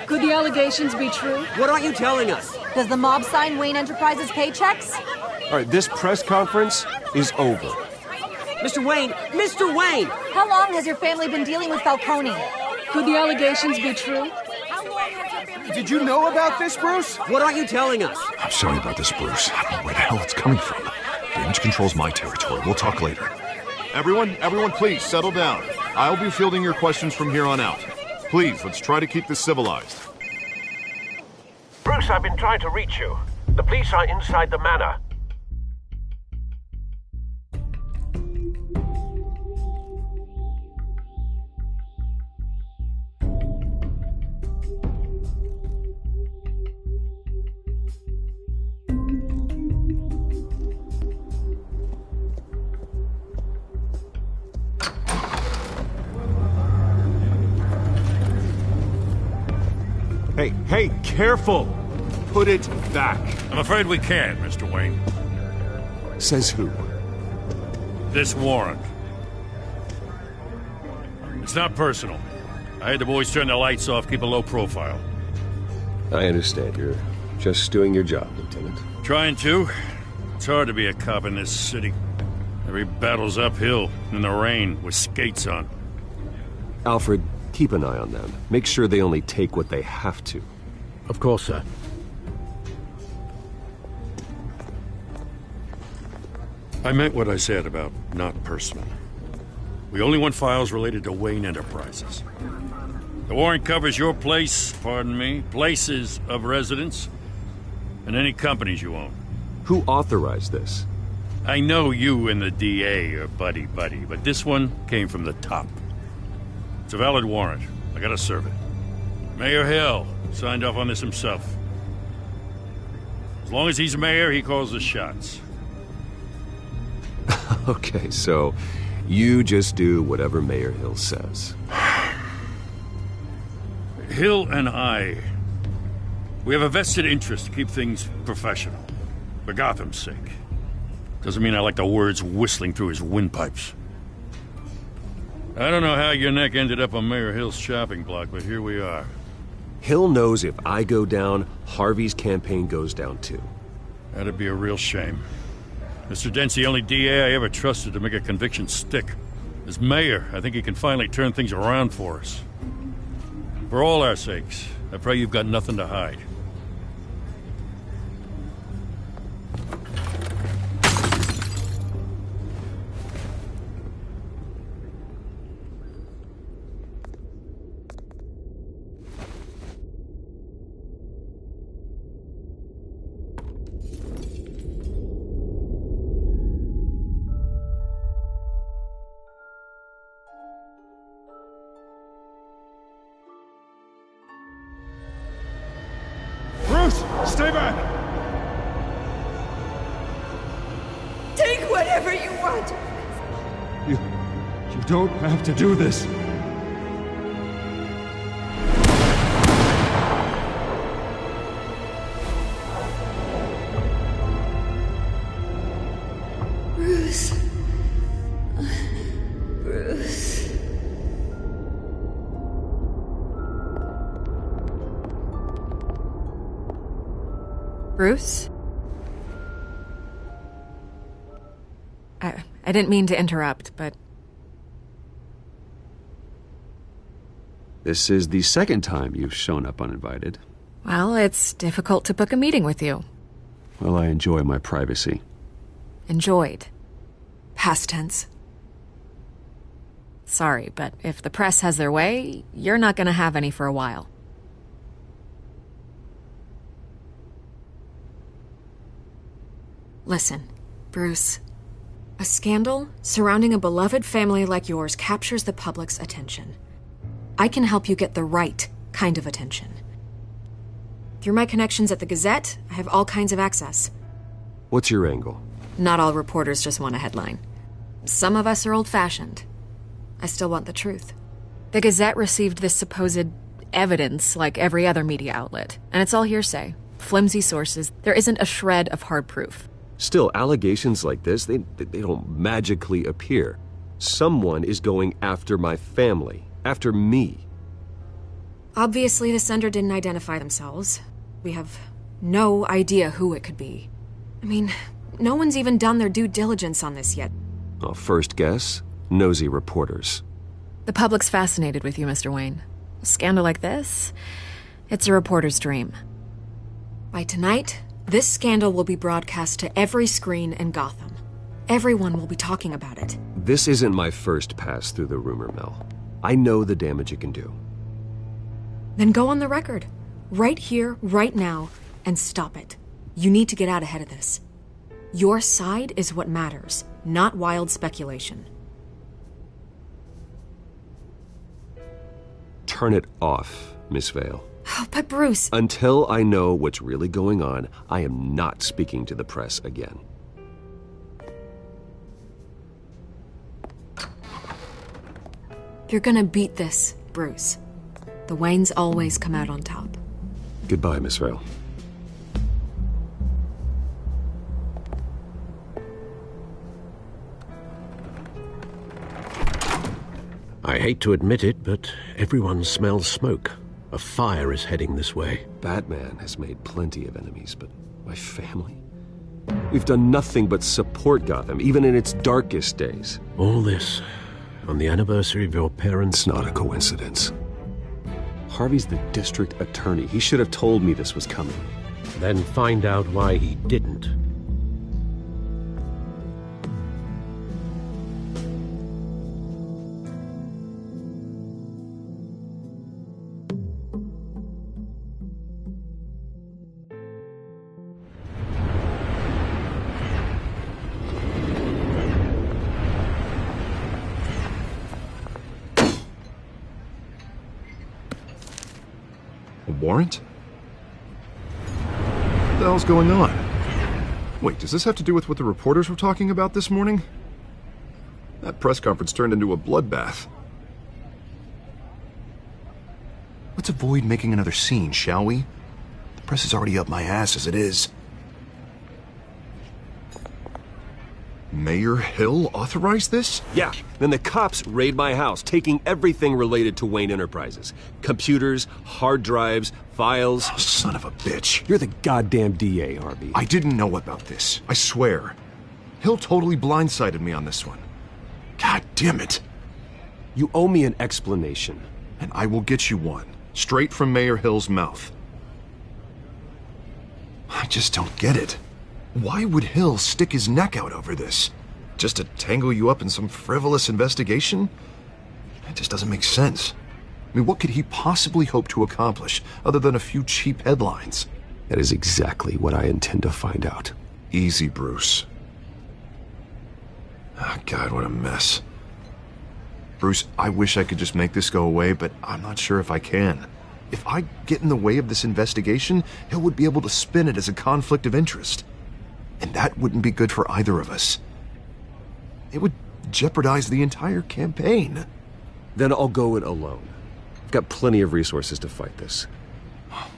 Could the allegations be true? What aren't you telling us? Does the mob sign Wayne Enterprises paychecks? All right, this press conference is over. Mr. Wayne! How long has your family been dealing with Falcone? Could the allegations be true? Did you know about this, Bruce? What aren't you telling us? I'm sorry about this, Bruce. I don't know where the hell it's coming from. Damage control's my territory. We'll talk later. Everyone, please, settle down. I'll be fielding your questions from here on out. Please, let's try to keep this civilized. Bruce, I've been trying to reach you. The police are inside the manor. Hey, careful! Put it back. I'm afraid we can't, Mr. Wayne. Says who? This warrant. It's not personal. I had the boys turn the lights off, keep a low profile. I understand. You're just doing your job, Lieutenant. Trying to. It's hard to be a cop in this city. Every battle's uphill, in the rain, with skates on. Alfred, keep an eye on them. Make sure they only take what they have to. Of course, sir. I meant what I said about not personal. We only want files related to Wayne Enterprises. The warrant covers your place, pardon me, places of residence, and any companies you own. Who authorized this? I know you and the DA are buddy-buddy, but this one came from the top. It's a valid warrant. I gotta serve it. Mayor Hill signed off on this himself. As long as he's mayor, he calls the shots. Okay, so you just do whatever Mayor Hill says. Hill and I, we have a vested interest to keep things professional. For Gotham's sake. Doesn't mean I like the words whistling through his windpipes. I don't know how your neck ended up on Mayor Hill's shopping block, but here we are. Hill knows if I go down, Harvey's campaign goes down too. That'd be a real shame. Mr. Dent's the only DA I ever trusted to make a conviction stick. As mayor, I think he can finally turn things around for us. For all our sakes, I pray you've got nothing to hide. Stay back! Take whatever you want. You don't have to do this. Bruce. Bruce. Bruce? I didn't mean to interrupt, but... This is the second time you've shown up uninvited. Well, it's difficult to book a meeting with you. Well, I enjoy my privacy. Enjoyed. Past tense. Sorry, but if the press has their way, you're not gonna have any for a while. Listen, Bruce. A scandal surrounding a beloved family like yours captures the public's attention. I can help you get the right kind of attention. Through my connections at the Gazette, I have all kinds of access. What's your angle? Not all reporters just want a headline. Some of us are old-fashioned. I still want the truth. The Gazette received this supposed evidence like every other media outlet, and it's all hearsay. Flimsy sources. There isn't a shred of hard proof. Still, allegations like this, they don't magically appear. Someone is going after my family, after me. Obviously, the sender didn't identify themselves. We have no idea who it could be. I mean, no one's even done their due diligence on this yet. Well, first guess, nosy reporters. The public's fascinated with you, Mr. Wayne. A scandal like this, it's a reporter's dream. By tonight, this scandal will be broadcast to every screen in Gotham. Everyone will be talking about it. This isn't my first pass through the rumor mill. I know the damage it can do. Then go on the record. Right here, right now, and stop it. You need to get out ahead of this. Your side is what matters, not wild speculation. Turn it off, Miss Vale. Oh, but Bruce... Until I know what's really going on, I am not speaking to the press again. You're gonna beat this, Bruce. The Waynes always come out on top. Goodbye, Miss Vale. I hate to admit it, but everyone smells smoke. A fire is heading this way. Batman has made plenty of enemies, but my family? We've done nothing but support Gotham, even in its darkest days. All this on the anniversary of your parents'... It's not a coincidence. Harvey's the district attorney. He should have told me this was coming. Then find out why he didn't. Warrant? What the hell's going on? Wait, does this have to do with what the reporters were talking about this morning? That press conference turned into a bloodbath. Let's avoid making another scene, shall we? The press is already up my ass as it is. Mayor Hill authorized this? Yeah, then the cops raid my house, taking everything related to Wayne Enterprises. Computers, hard drives, files. Oh, son of a bitch. You're the goddamn DA, Harvey. I didn't know about this. I swear. Hill totally blindsided me on this one. God damn it. You owe me an explanation. And I will get you one. Straight from Mayor Hill's mouth. I just don't get it. Why would Hill stick his neck out over this? Just to tangle you up in some frivolous investigation? It just doesn't make sense. I mean, what could he possibly hope to accomplish other than a few cheap headlines? That is exactly what I intend to find out. Easy, Bruce. Oh, God, what a mess. Bruce, I wish I could just make this go away, but I'm not sure if I can. If I get in the way of this investigation, Hill would be able to spin it as a conflict of interest. And that wouldn't be good for either of us. It would jeopardize the entire campaign. Then I'll go it alone. I've got plenty of resources to fight this.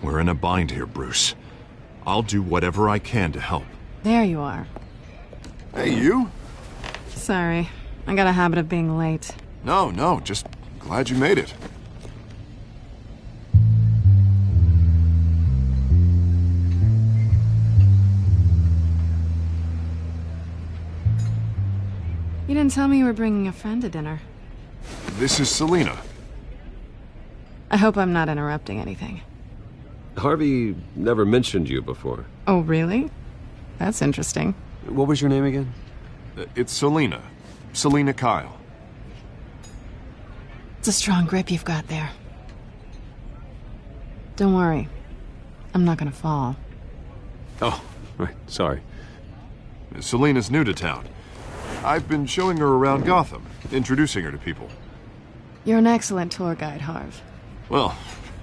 We're in a bind here, Bruce. I'll do whatever I can to help. There you are. Hey, you? Sorry. I got a habit of being late. No, just glad you made it. You didn't tell me you were bringing a friend to dinner. This is Selina. I hope I'm not interrupting anything. Harvey never mentioned you before. Oh, really? That's interesting. What was your name again? It's Selina. Selina Kyle. It's a strong grip you've got there. Don't worry. I'm not gonna fall. Oh, right. Sorry. Selina's new to town. I've been showing her around Gotham, introducing her to people. You're an excellent tour guide, Harv. Well,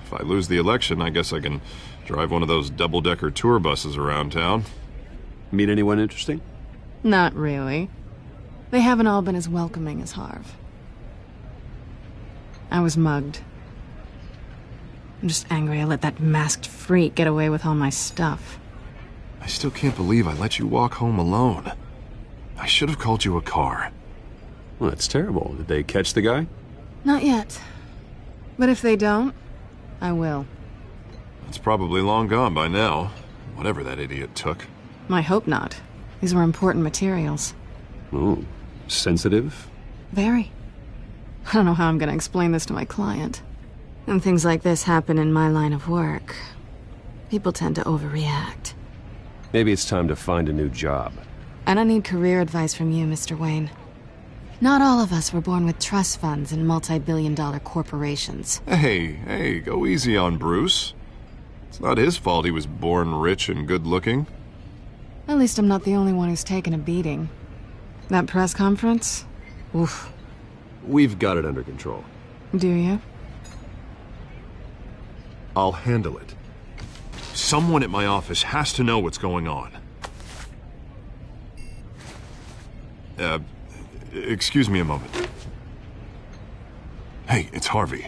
if I lose the election, I guess I can drive one of those double-decker tour buses around town. Meet anyone interesting? Not really. They haven't all been as welcoming as Harv. I was mugged. I'm just angry I let that masked freak get away with all my stuff. I still can't believe I let you walk home alone. I should have called you a car. Well, that's terrible. Did they catch the guy? Not yet. But if they don't, I will. It's probably long gone by now, whatever that idiot took. I hope not. These were important materials. Oh, sensitive? Very. I don't know how I'm gonna explain this to my client. When things like this happen in my line of work, people tend to overreact. Maybe it's time to find a new job. I don't need career advice from you, Mr. Wayne. Not all of us were born with trust funds and multi-billion-dollar corporations. Hey, go easy on Bruce. It's not his fault he was born rich and good-looking. At least I'm not the only one who's taken a beating. That press conference? Oof. We've got it under control. Do you? I'll handle it. Someone at my office has to know what's going on. Excuse me a moment. Hey, it's Harvey.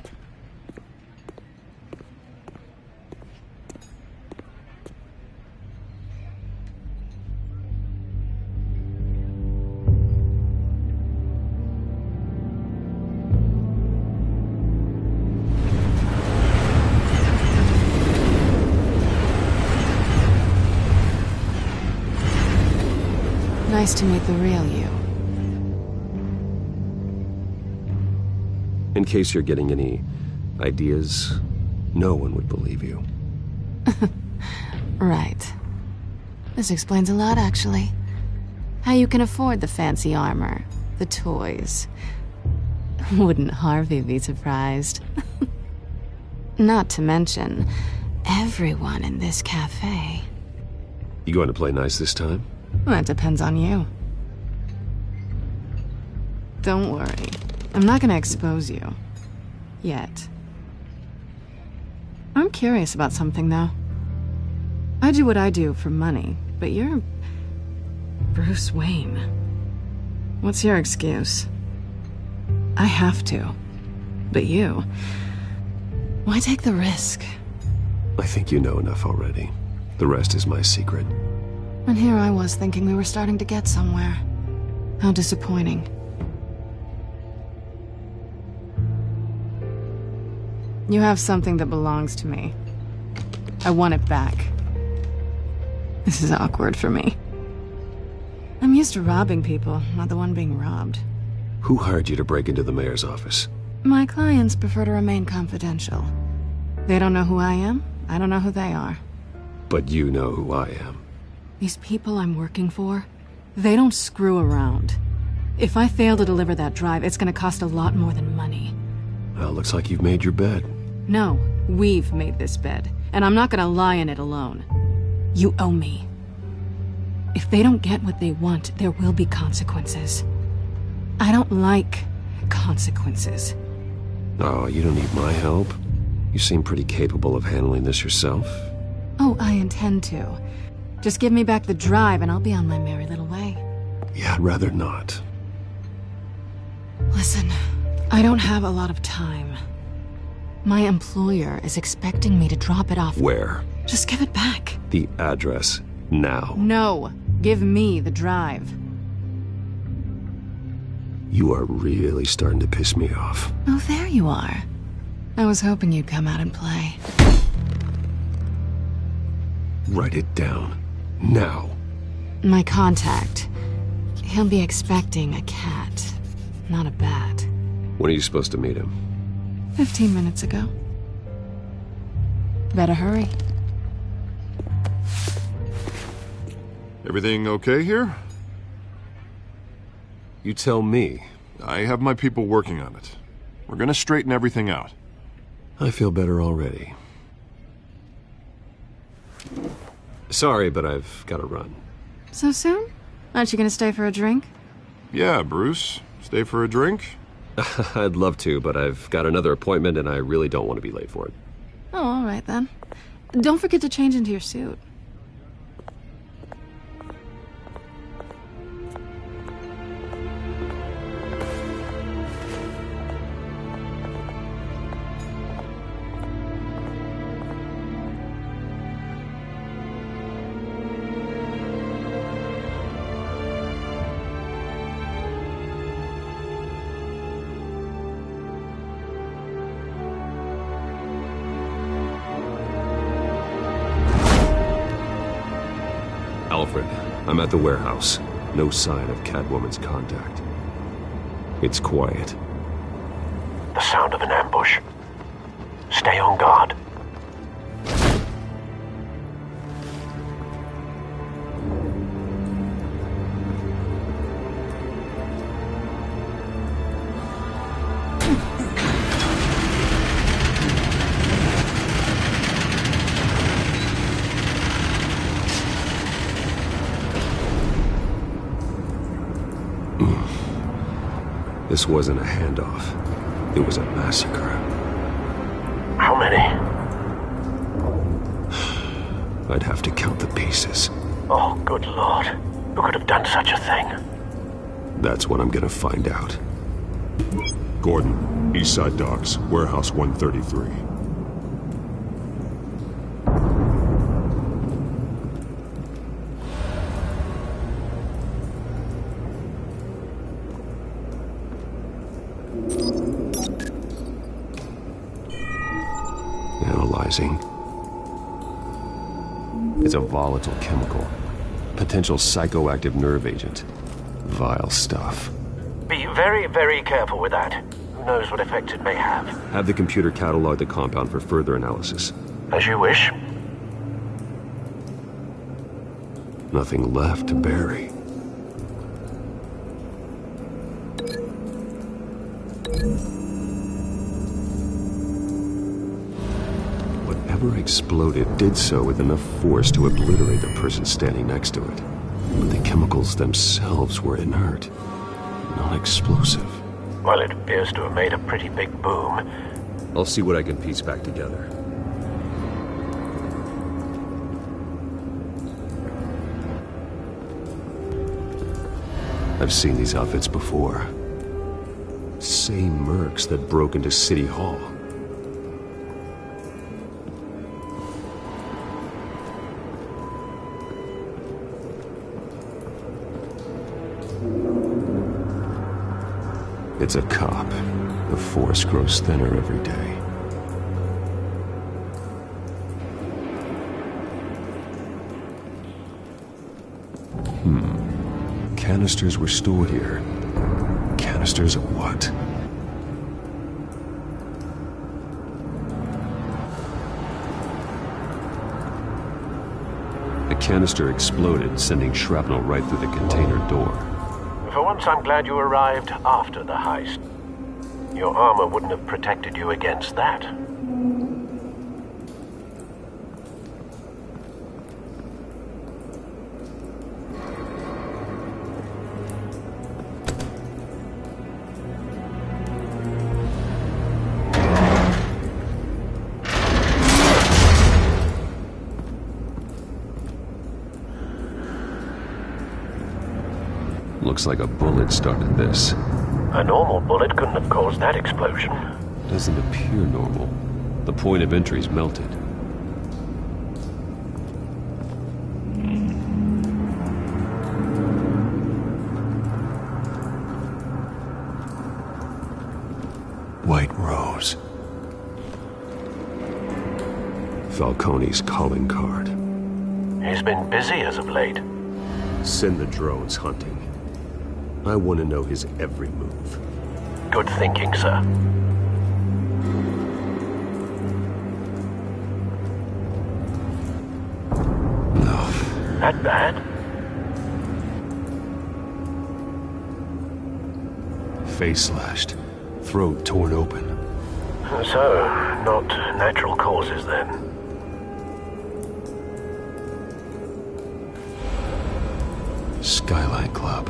Nice to meet the real you. In case you're getting any ideas, no one would believe you. Right. This explains a lot, actually. How you can afford the fancy armor, the toys. Wouldn't Harvey be surprised? Not to mention, everyone in this cafe. You going to play nice this time? Well, it depends on you. Don't worry. I'm not gonna expose you. Yet. I'm curious about something, though. I do what I do for money, but you're... Bruce Wayne. What's your excuse? I have to. But you... Why take the risk? I think you know enough already. The rest is my secret. And here I was thinking we were starting to get somewhere. How disappointing. You have something that belongs to me. I want it back. This is awkward for me. I'm used to robbing people, not the one being robbed. Who hired you to break into the mayor's office? My clients prefer to remain confidential. They don't know who I am, I don't know who they are. But you know who I am. These people I'm working for, they don't screw around. If I fail to deliver that drive, it's gonna cost a lot more than money. Well, looks like you've made your bed. No, we've made this bed, and I'm not gonna lie in it alone. You owe me. If they don't get what they want, there will be consequences. I don't like consequences. Oh, you don't need my help. You seem pretty capable of handling this yourself. Oh, I intend to. Just give me back the drive and I'll be on my merry little way. Yeah, I'd rather not. Listen, I don't have a lot of time. My employer is expecting me to drop it off. Where? Just give it back. The address, now. No, give me the drive. You are really starting to piss me off. Oh, there you are. I was hoping you'd come out and play. Write it down. Now. My contact. He'll be expecting a cat, not a bat. When are you supposed to meet him? 15 minutes ago. Better hurry. Everything okay here? You tell me. I have my people working on it. We're gonna straighten everything out. I feel better already. Sorry, but I've got to run. So soon? Aren't you gonna stay for a drink? Yeah, Bruce. Stay for a drink? I'd love to, but I've got another appointment and I really don't want to be late for it. Oh, all right then. Don't forget to change into your suit. Alfred, I'm at the warehouse. No sign of Catwoman's contact. It's quiet. The sound of an ambush. Stay on guard. This wasn't a handoff. It was a massacre. How many? I'd have to count the pieces. Oh, good Lord. Who could have done such a thing? That's what I'm gonna find out. Gordon, Eastside Docks, Warehouse 133. Analyzing. It's a volatile chemical. Potential psychoactive nerve agent. Vile stuff. Be very, very careful with that. Who knows what effect it may have. Have the computer catalog the compound for further analysis. As you wish. Nothing left to bury. Whatever exploded did so with enough force to obliterate the person standing next to it. But the chemicals themselves were inert, not explosive. Well, it appears to have made a pretty big boom. I'll see what I can piece back together. I've seen these outfits before. Same mercs that broke into City Hall. It's a cop. The force grows thinner every day. Canisters were stored here. Canisters of what? The canister exploded, sending shrapnel right through the container door. For once, I'm glad you arrived after the heist. Your armor wouldn't have protected you against that. Looks like a bullet started this. A normal bullet couldn't have caused that explosion. Doesn't appear normal. The point of entry's melted. White Rose. Falcone's calling card. He's been busy as of late. Send the drones hunting. I want to know his every move. Good thinking, sir. No. That bad? Face slashed. Throat torn open. So, not natural causes then. Skyline Club.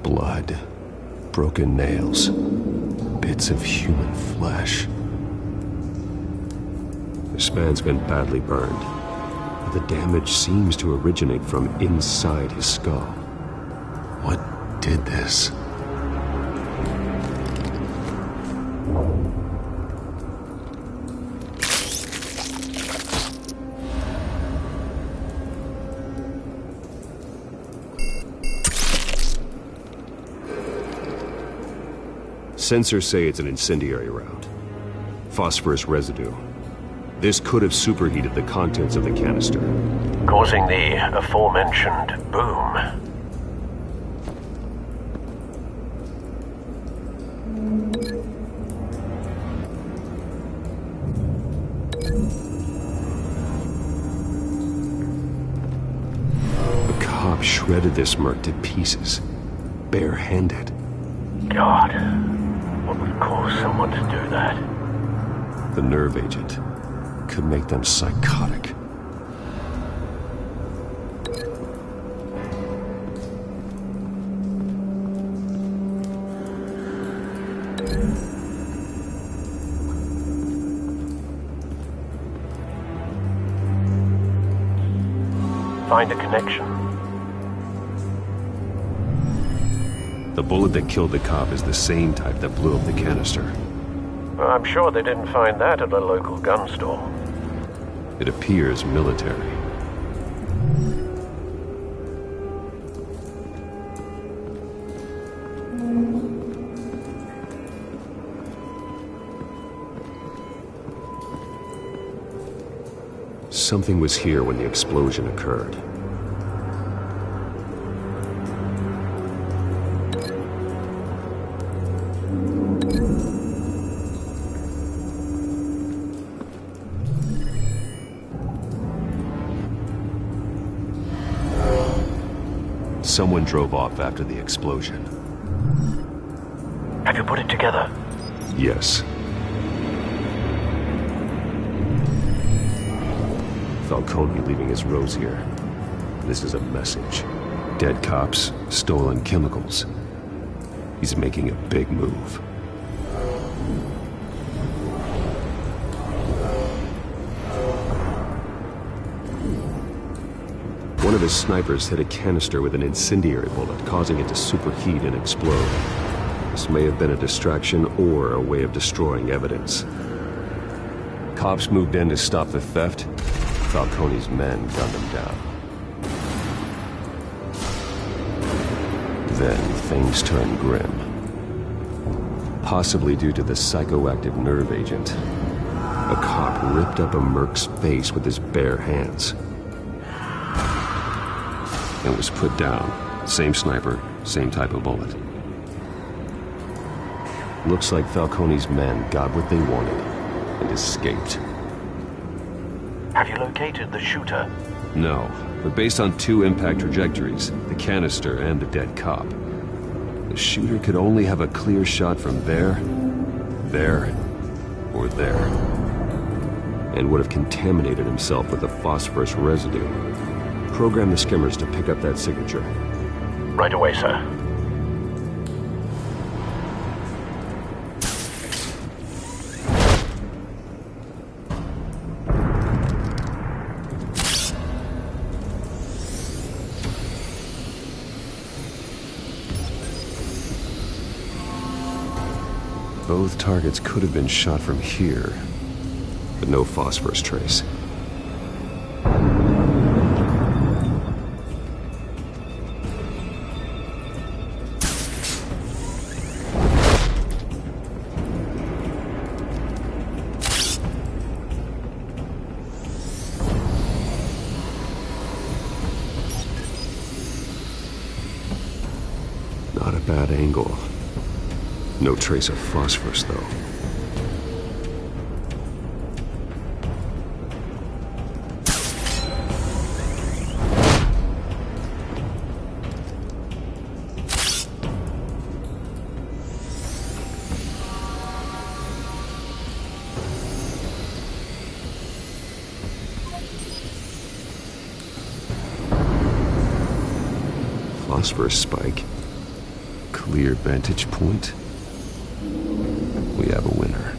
Blood, broken nails, bits of human flesh. This man's been badly burned. The damage seems to originate from inside his skull. What did this? Sensors say it's an incendiary round. Phosphorus residue. This could have superheated the contents of the canister, causing the aforementioned boom. The cop shredded this merc to pieces, bare-handed. God. What would cause someone to do that? The nerve agent could make them psychotic. Find a connection. The bullet that killed the cop is the same type that blew up the canister. Well, I'm sure they didn't find that at a local gun store. It appears military. Something was here when the explosion occurred. Someone drove off after the explosion. Have you put it together? Yes. Falcone leaving his rose here. This is a message. Dead cops, stolen chemicals. He's making a big move. One of his snipers hit a canister with an incendiary bullet, causing it to superheat and explode. This may have been a distraction or a way of destroying evidence. Cops moved in to stop the theft. Falcone's men gunned them down. Then things turned grim. Possibly due to the psychoactive nerve agent. A cop ripped up a merc's face with his bare hands. And was put down. Same sniper, same type of bullet. Looks like Falcone's men got what they wanted and escaped. Have you located the shooter? No, but based on two impact trajectories, the canister and the dead cop, the shooter could only have a clear shot from there, or there, and would have contaminated himself with the phosphorus residue. Program the skimmers to pick up that signature. Right away, sir. Both targets could have been shot from here, but no phosphorus trace. Not a bad angle. No trace of phosphorus, though. Phosphorus spike. Clear vantage point. We have a winner.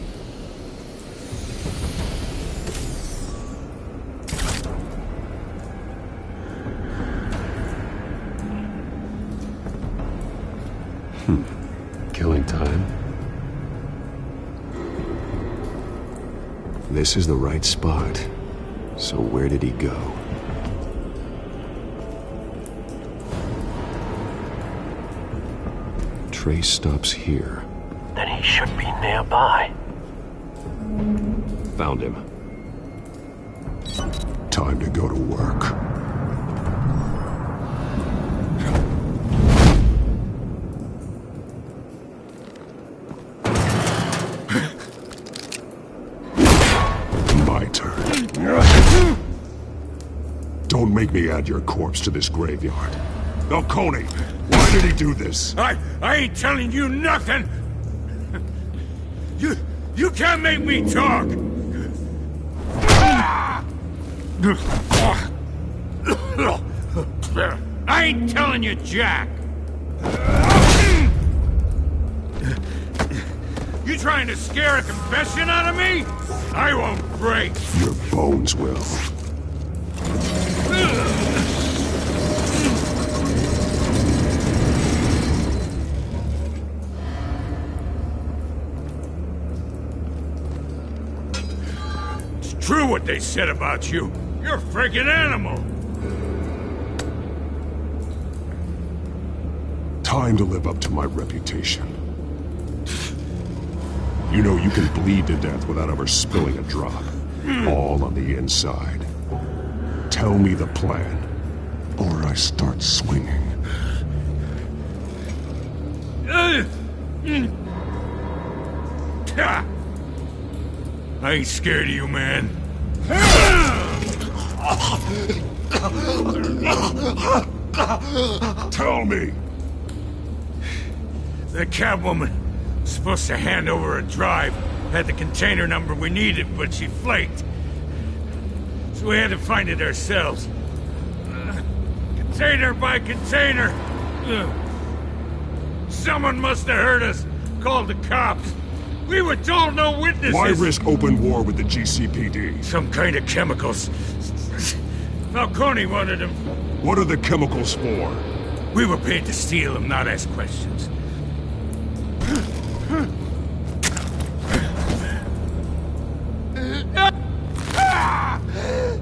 Killing time. This is the right spot. So where did he go? Trace stops here. Then he should be nearby. Found him. Time to go to work. My turn. Don't make me add your corpse to this graveyard. Falcone, why did he do this? I ain't telling you nothing! You can't make me talk! I ain't telling you jack! You trying to scare a confession out of me? I won't break! Your bones will. True what they said about you. You're a freaking animal. Time to live up to my reputation. You know you can bleed to death without ever spilling a drop. All on the inside. Tell me the plan, or I start swinging. I ain't scared of you, man. Tell me. The cabwoman was supposed to hand over a drive. Had the container number we needed, but she flaked. So we had to find it ourselves. Container by container. Someone must have heard us. Called the cops. We were told no witnesses. Why risk open war with the GCPD? Some kind of chemicals. Falcone wanted them. What are the chemicals for? We were paid to steal them, not ask questions.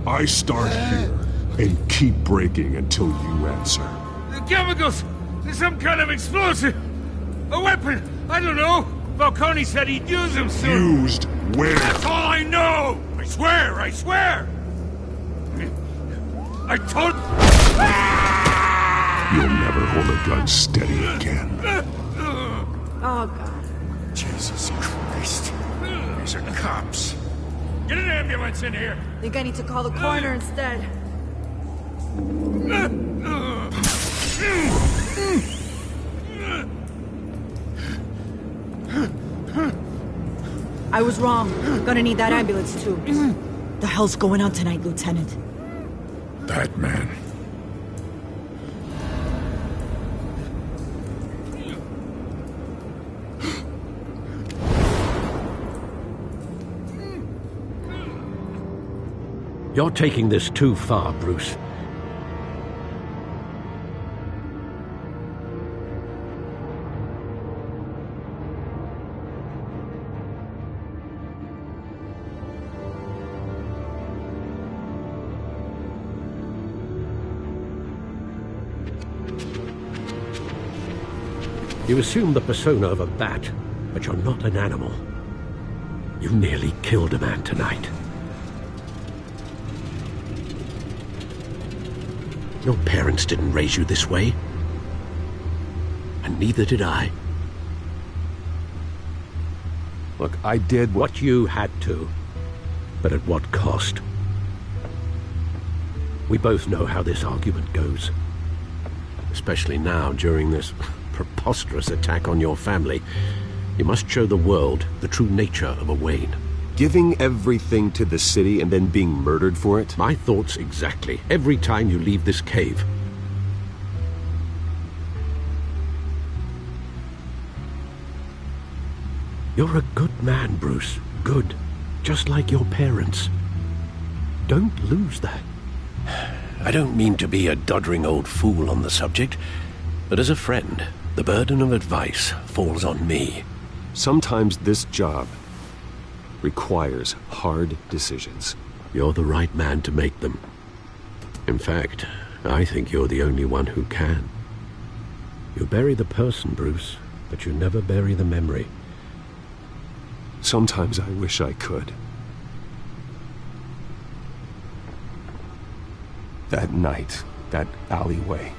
I start here and keep breaking until you answer. The chemicals! There's some kind of explosive! A weapon! I don't know! Falcone said he'd use them soon! Used where? That's all I know! I swear! I swear! I told... You'll never hold a gun steady again. Oh, God. Jesus Christ. These are cops. Get an ambulance in here! Think I need to call the coroner instead. I was wrong. Gonna need that ambulance, too. The hell's going on tonight, Lieutenant? Batman. You're taking this too far, Bruce. You assume the persona of a bat, but you're not an animal. You nearly killed a man tonight. Your parents didn't raise you this way. And neither did I. Look, I did what you had to, but at what cost? We both know how this argument goes. Especially now, during this preposterous attack on your family. You must show the world the true nature of a Wayne. Giving everything to the city and then being murdered for it? My thoughts exactly. Every time you leave this cave. You're a good man, Bruce. Good. Just like your parents. Don't lose that. I don't mean to be a doddering old fool on the subject, but as a friend, the burden of advice falls on me. Sometimes this job requires hard decisions. You're the right man to make them. In fact, I think you're the only one who can. You bury the person, Bruce, but you never bury the memory. Sometimes I wish I could. That night, that alleyway,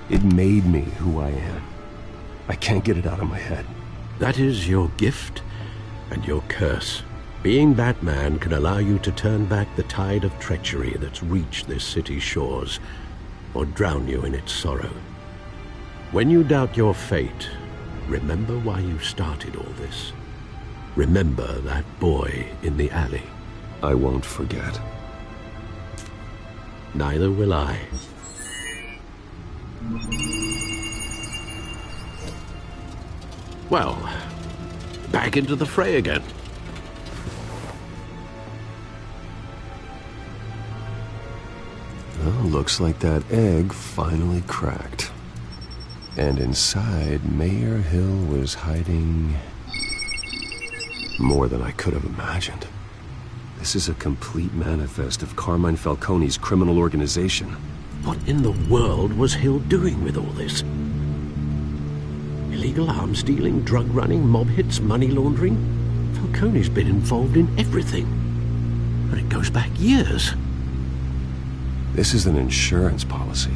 it made me who I am. I can't get it out of my head. That is your gift and your curse. Being Batman can allow you to turn back the tide of treachery that's reached this city's shores, or drown you in its sorrow. When you doubt your fate, remember why you started all this. Remember that boy in the alley. I won't forget. Neither will I. Well, back into the fray again. Well, looks like that egg finally cracked. And inside, Mayor Hill was hiding more than I could have imagined. This is a complete manifest of Carmine Falcone's criminal organization. What in the world was Hill doing with all this? Illegal arms dealing, drug running, mob hits, money laundering? Falcone's been involved in everything. And it goes back years. This is an insurance policy.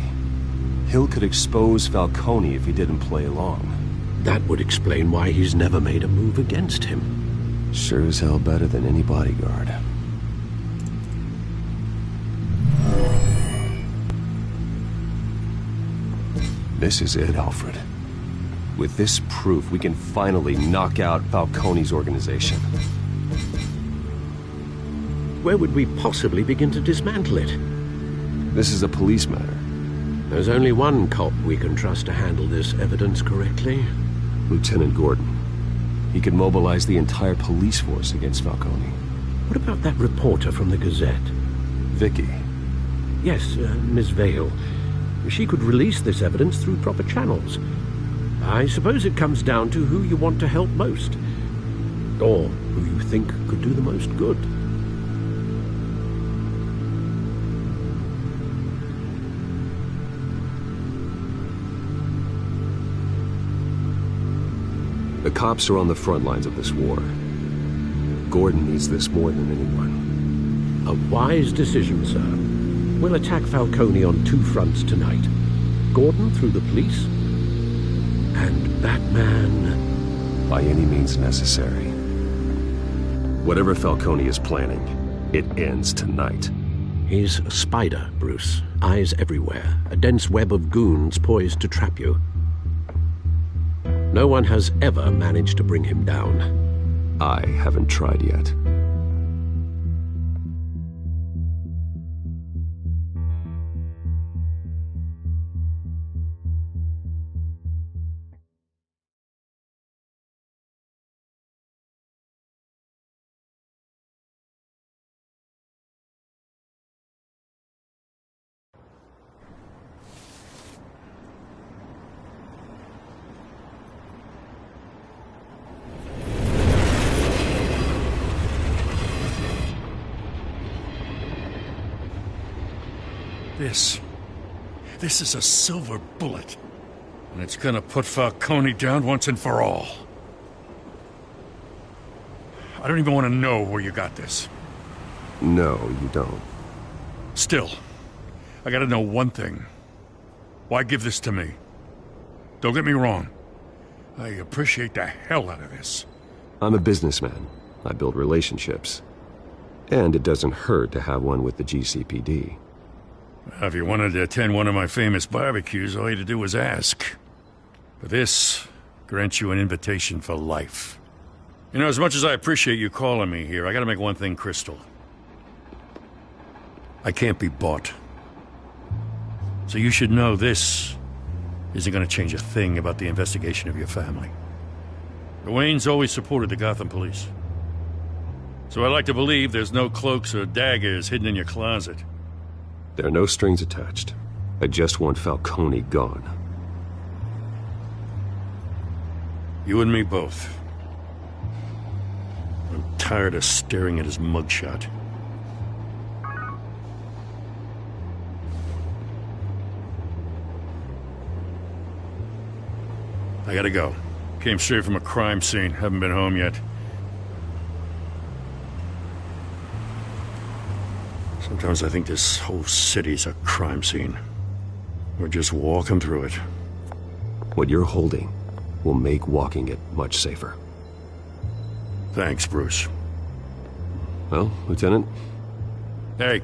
Hill could expose Falcone if he didn't play along. That would explain why he's never made a move against him. Sure as hell better than any bodyguard. This is it, Alfred. With this proof, we can finally knock out Falcone's organization. Where would we possibly begin to dismantle it? This is a police matter. There's only one cop we can trust to handle this evidence correctly. Lieutenant Gordon. He could mobilize the entire police force against Falcone. What about that reporter from the Gazette? Vicky. Yes, Miss Vale. She could release this evidence through proper channels. I suppose it comes down to who you want to help most. Or who you think could do the most good. The cops are on the front lines of this war. Gordon needs this more than anyone. A wise decision, sir. We'll attack Falcone on two fronts tonight. Gordon through the police, and Batman... by any means necessary. Whatever Falcone is planning, it ends tonight. He's a spider, Bruce. Eyes everywhere. A dense web of goons poised to trap you. No one has ever managed to bring him down. I haven't tried yet. This is a silver bullet. And it's gonna put Falcone down once and for all. I don't even want to know where you got this. No, you don't. Still, I gotta know one thing. Why give this to me? Don't get me wrong. I appreciate the hell out of this. I'm a businessman. I build relationships. And it doesn't hurt to have one with the GCPD. If you wanted to attend one of my famous barbecues, all you had to do was ask. But this grants you an invitation for life. You know, as much as I appreciate you calling me here, I gotta make one thing crystal. I can't be bought. So you should know this isn't gonna change a thing about the investigation of your family. The Waynes always supported the Gotham police. So I like to believe there's no cloaks or daggers hidden in your closet. There are no strings attached. I just want Falcone gone. You and me both. I'm tired of staring at his mugshot. I gotta go. Came straight from a crime scene. Haven't been home yet. Sometimes I think this whole city's a crime scene. We're just walking through it. What you're holding will make walking it much safer. Thanks, Bruce. Well, Lieutenant? Hey,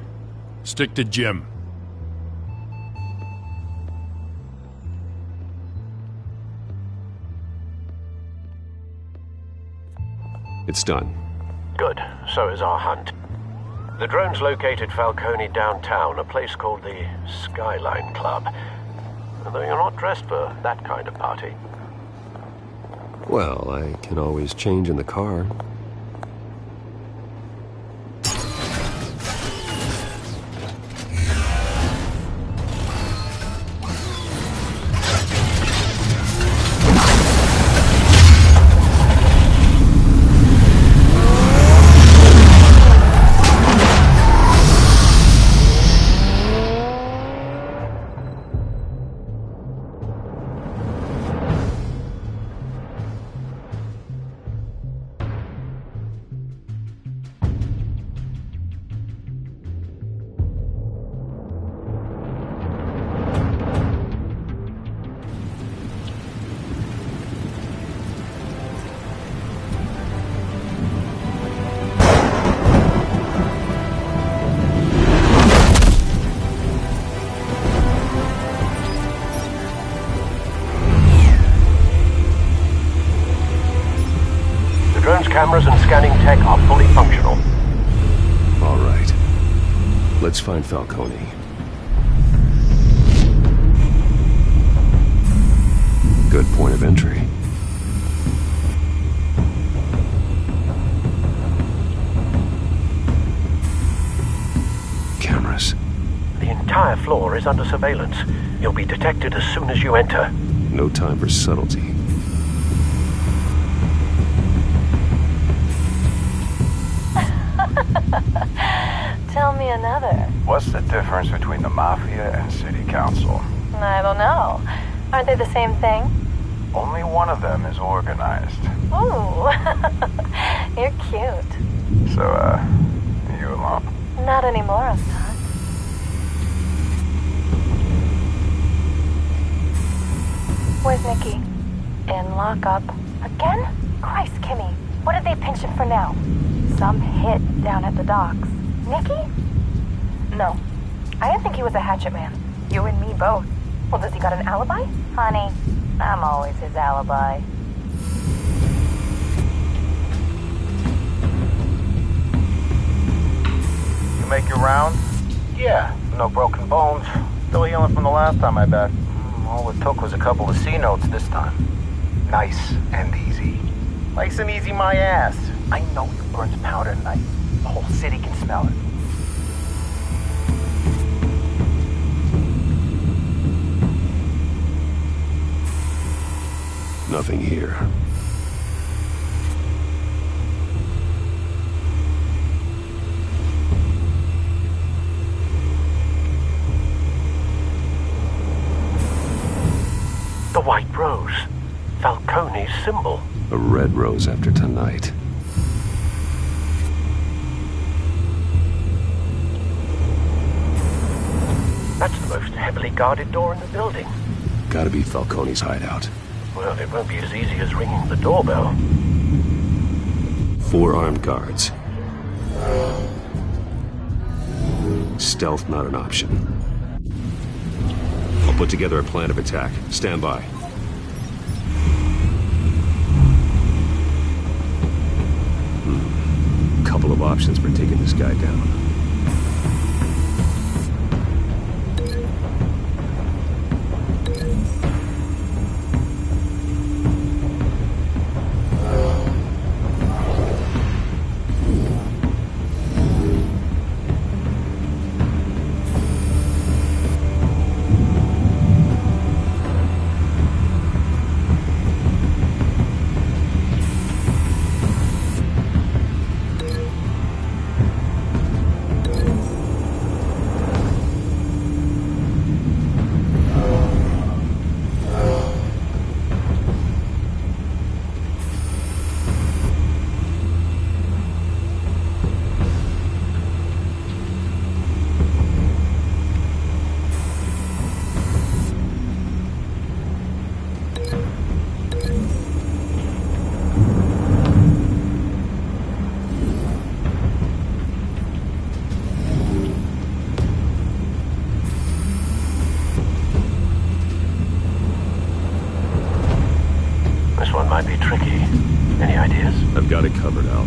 stick to Jim. It's done. Good. So is our hunt. The drones located Falcone downtown, a place called the Skyline Club. Although you're not dressed for that kind of party. Well, I can always change in the car. find Falcone. Good point of entry. Cameras. The entire floor is under surveillance. You'll be detected as soon as you enter. No time for subtlety. Tell me another. What's the difference between the Mafia and City Council? I don't know. Aren't they the same thing? Only one of them is organized. Ooh, you're cute. So, are you alone? Not anymore, I'm not. Where's Nikki? In lockup. Again? Christ, Kimmy. What did they pinch him for now? Some hit down at the docks. Nikki? No. I didn't think he was a hatchet man. You and me both. Well, does he got an alibi? Honey, I'm always his alibi. You make your round? Yeah, no broken bones. Still healing from the last time, I bet. All it took was a couple of C notes this time. Nice and easy. Nice and easy my ass. I know you burned powder tonight. The whole city can smell it. Nothing here. The White Rose. Falcone's symbol. A red rose after tonight. That's the most heavily guarded door in the building. Gotta be Falcone's hideout. Well, it won't be as easy as ringing the doorbell. 4 armed guards. Stealth not an option. I'll put together a plan of attack. Stand by. Couple of options for taking this guy down. Might be tricky. Any ideas? I've got it covered, Al.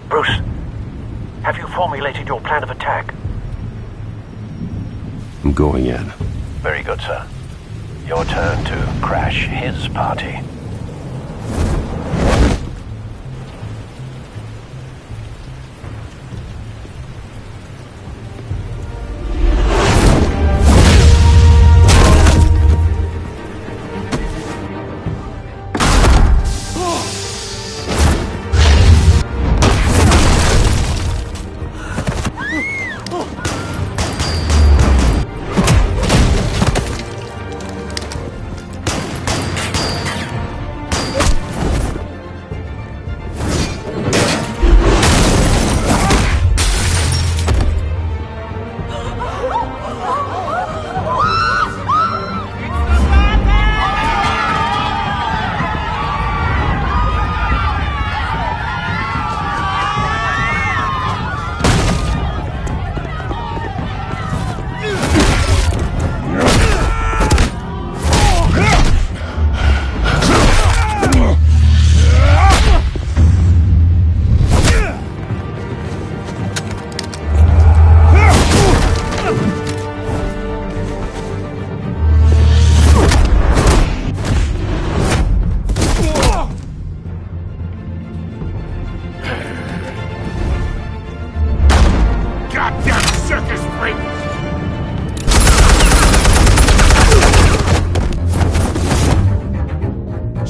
Bruce, have you formulated your plan of attack? I'm going in. Very good, sir. Your turn to crash his party.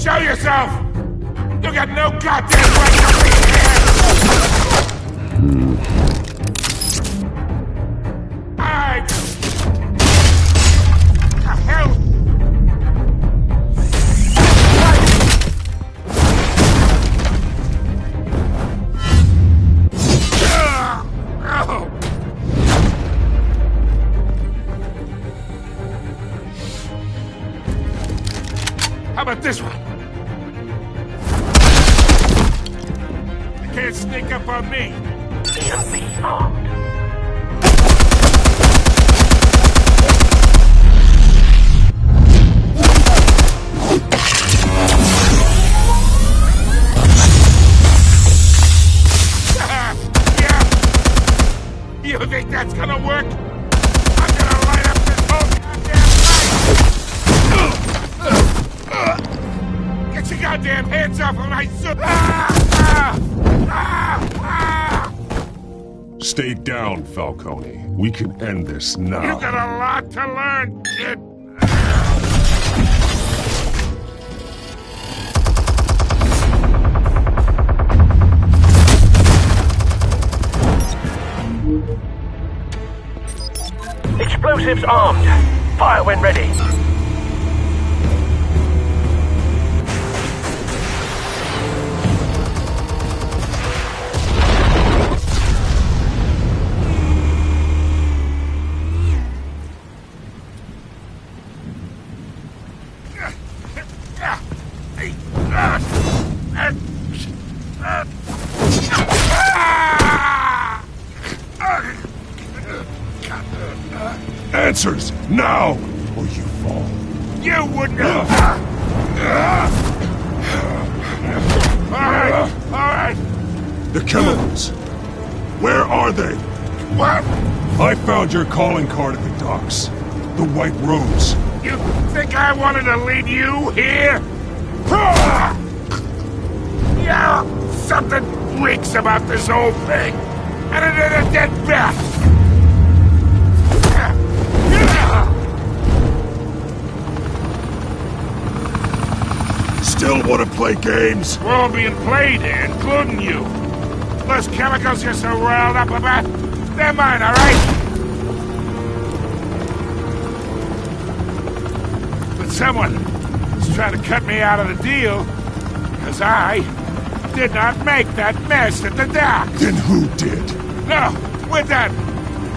Show yourself! You got no goddamn right to be here! Alright! The hell? How about this one? You can't sneak up on me. EMP armed. Yeah. You think that's gonna work? I'm gonna light up this whole goddamn place! Get your goddamn hands off of my suit! Stay down, Falcone. We can end this now. You got a lot to learn, kid. Explosives armed. Fire when ready. Answers, now, or you fall. You wouldn't have... Alright. The chemicals. Where are they? What? I found your calling card at the docks. The White Rose. You think I wanted to lead you here? Yeah, something reeks about this whole thing. And it is a dead bat. Still want to play games? We're all being played here, including you. Those chemicals you're so riled up about, they're mine, all right? But someone is trying to cut me out of the deal, because I did not make that mess at the dock. Then who did? No, we're done.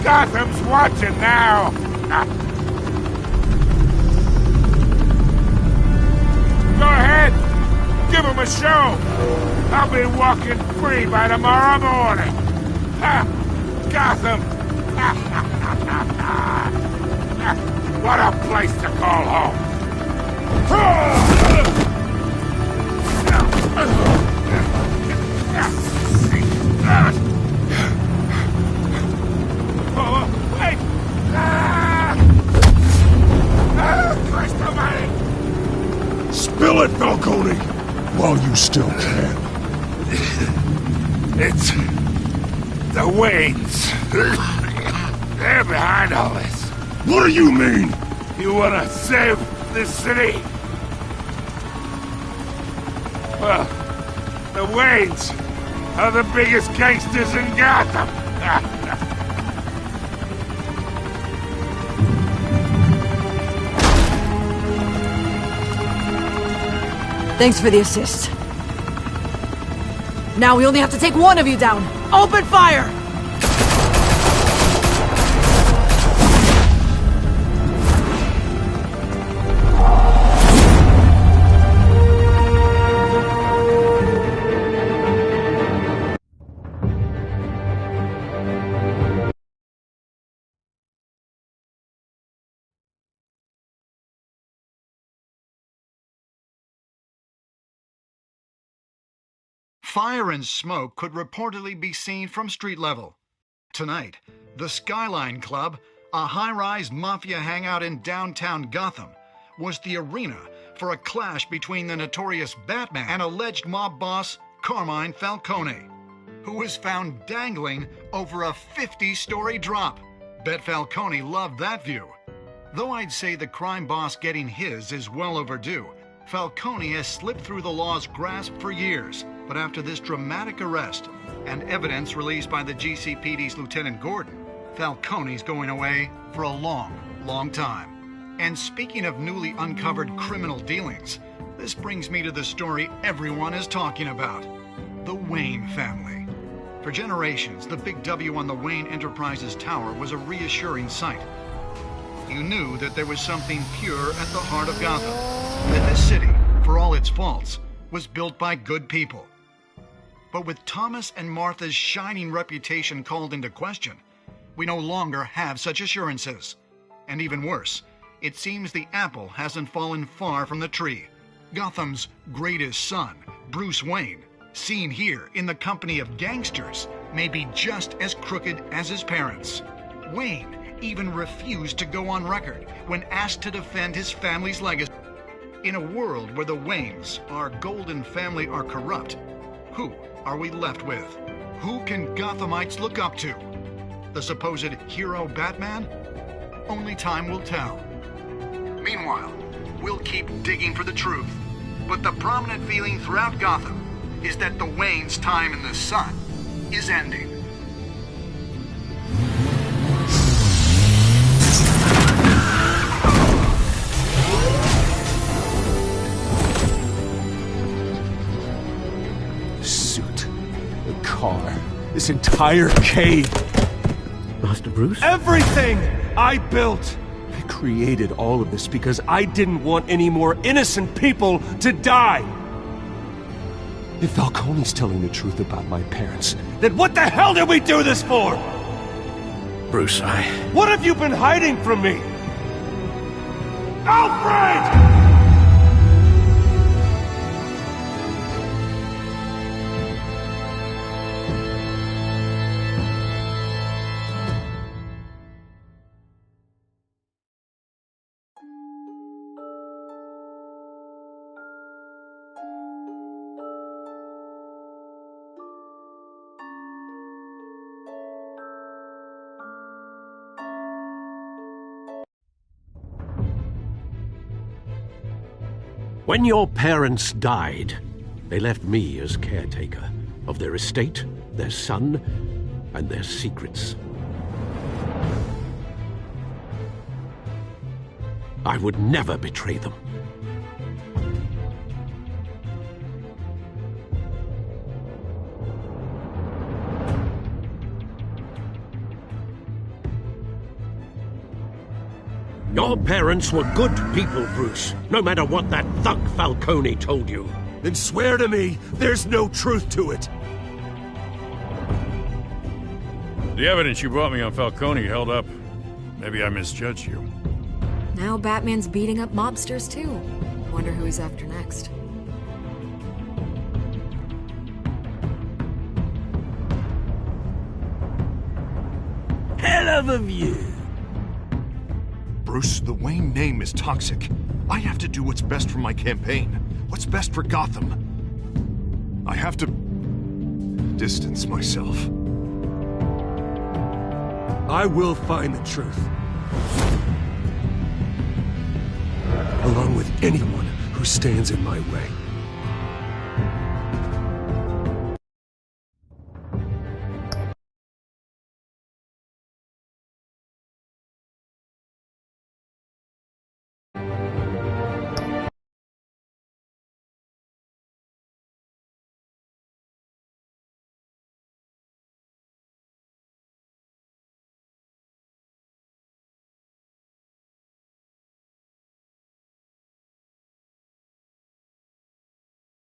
Gotham's watching now. Go ahead. Give him a show. I'll be walking free by tomorrow morning. Ha! Gotham. What a place to call home. Oh, wait! Christ almighty! Spill it, Falcone, while you still can. It's the Waynes. They're behind all this. What do you mean? You want to save this city? Well, the Waynes are the biggest gangsters in Gotham. Thanks for the assist. Now we only have to take one of you down. Open fire! Fire and smoke could reportedly be seen from street level. Tonight, the Skyline Club, a high-rise mafia hangout in downtown Gotham, was the arena for a clash between the notorious Batman and alleged mob boss Carmine Falcone, who was found dangling over a 50-story drop. Bet Falcone loved that view. Though I'd say the crime boss getting his is well overdue, Falcone has slipped through the law's grasp for years, but after this dramatic arrest and evidence released by the GCPD's Lieutenant Gordon, Falcone's going away for a long, long time. And speaking of newly uncovered criminal dealings, this brings me to the story everyone is talking about: the Wayne family. For generations, the big W on the Wayne Enterprises tower was a reassuring sight. You knew that there was something pure at the heart of Gotham, that this city, for all its faults, was built by good people. But with Thomas and Martha's shining reputation called into question, we no longer have such assurances. And even worse, it seems the apple hasn't fallen far from the tree. Gotham's greatest son, Bruce Wayne, seen here in the company of gangsters, may be just as crooked as his parents. Wayne even refused to go on record when asked to defend his family's legacy. In a world where the Waynes, our golden family, are corrupt, who are we left with? Who can Gothamites look up to? The supposed hero Batman? Only time will tell. Meanwhile, we'll keep digging for the truth. But the prominent feeling throughout Gotham is that the Waynes' time in the sun is ending. The suit, the car, this entire cave. Master Bruce? Everything I built! I created all of this because I didn't want any more innocent people to die! If Falcone's telling the truth about my parents, then what the hell did we do this for? Bruce, What have you been hiding from me? Alfred! When your parents died, they left me as caretaker of their estate, their son, and their secrets. I would never betray them. Your parents were good people, Bruce, no matter what that thug Falcone told you. Then swear to me there's no truth to it. The evidence you brought me on Falcone held up. Maybe I misjudged you. Now Batman's beating up mobsters, too. Wonder who he's after next. Hell of a view. Bruce, the Wayne name is toxic. I have to do what's best for my campaign. What's best for Gotham. I have to distance myself. I will find the truth. Along with anyone who stands in my way.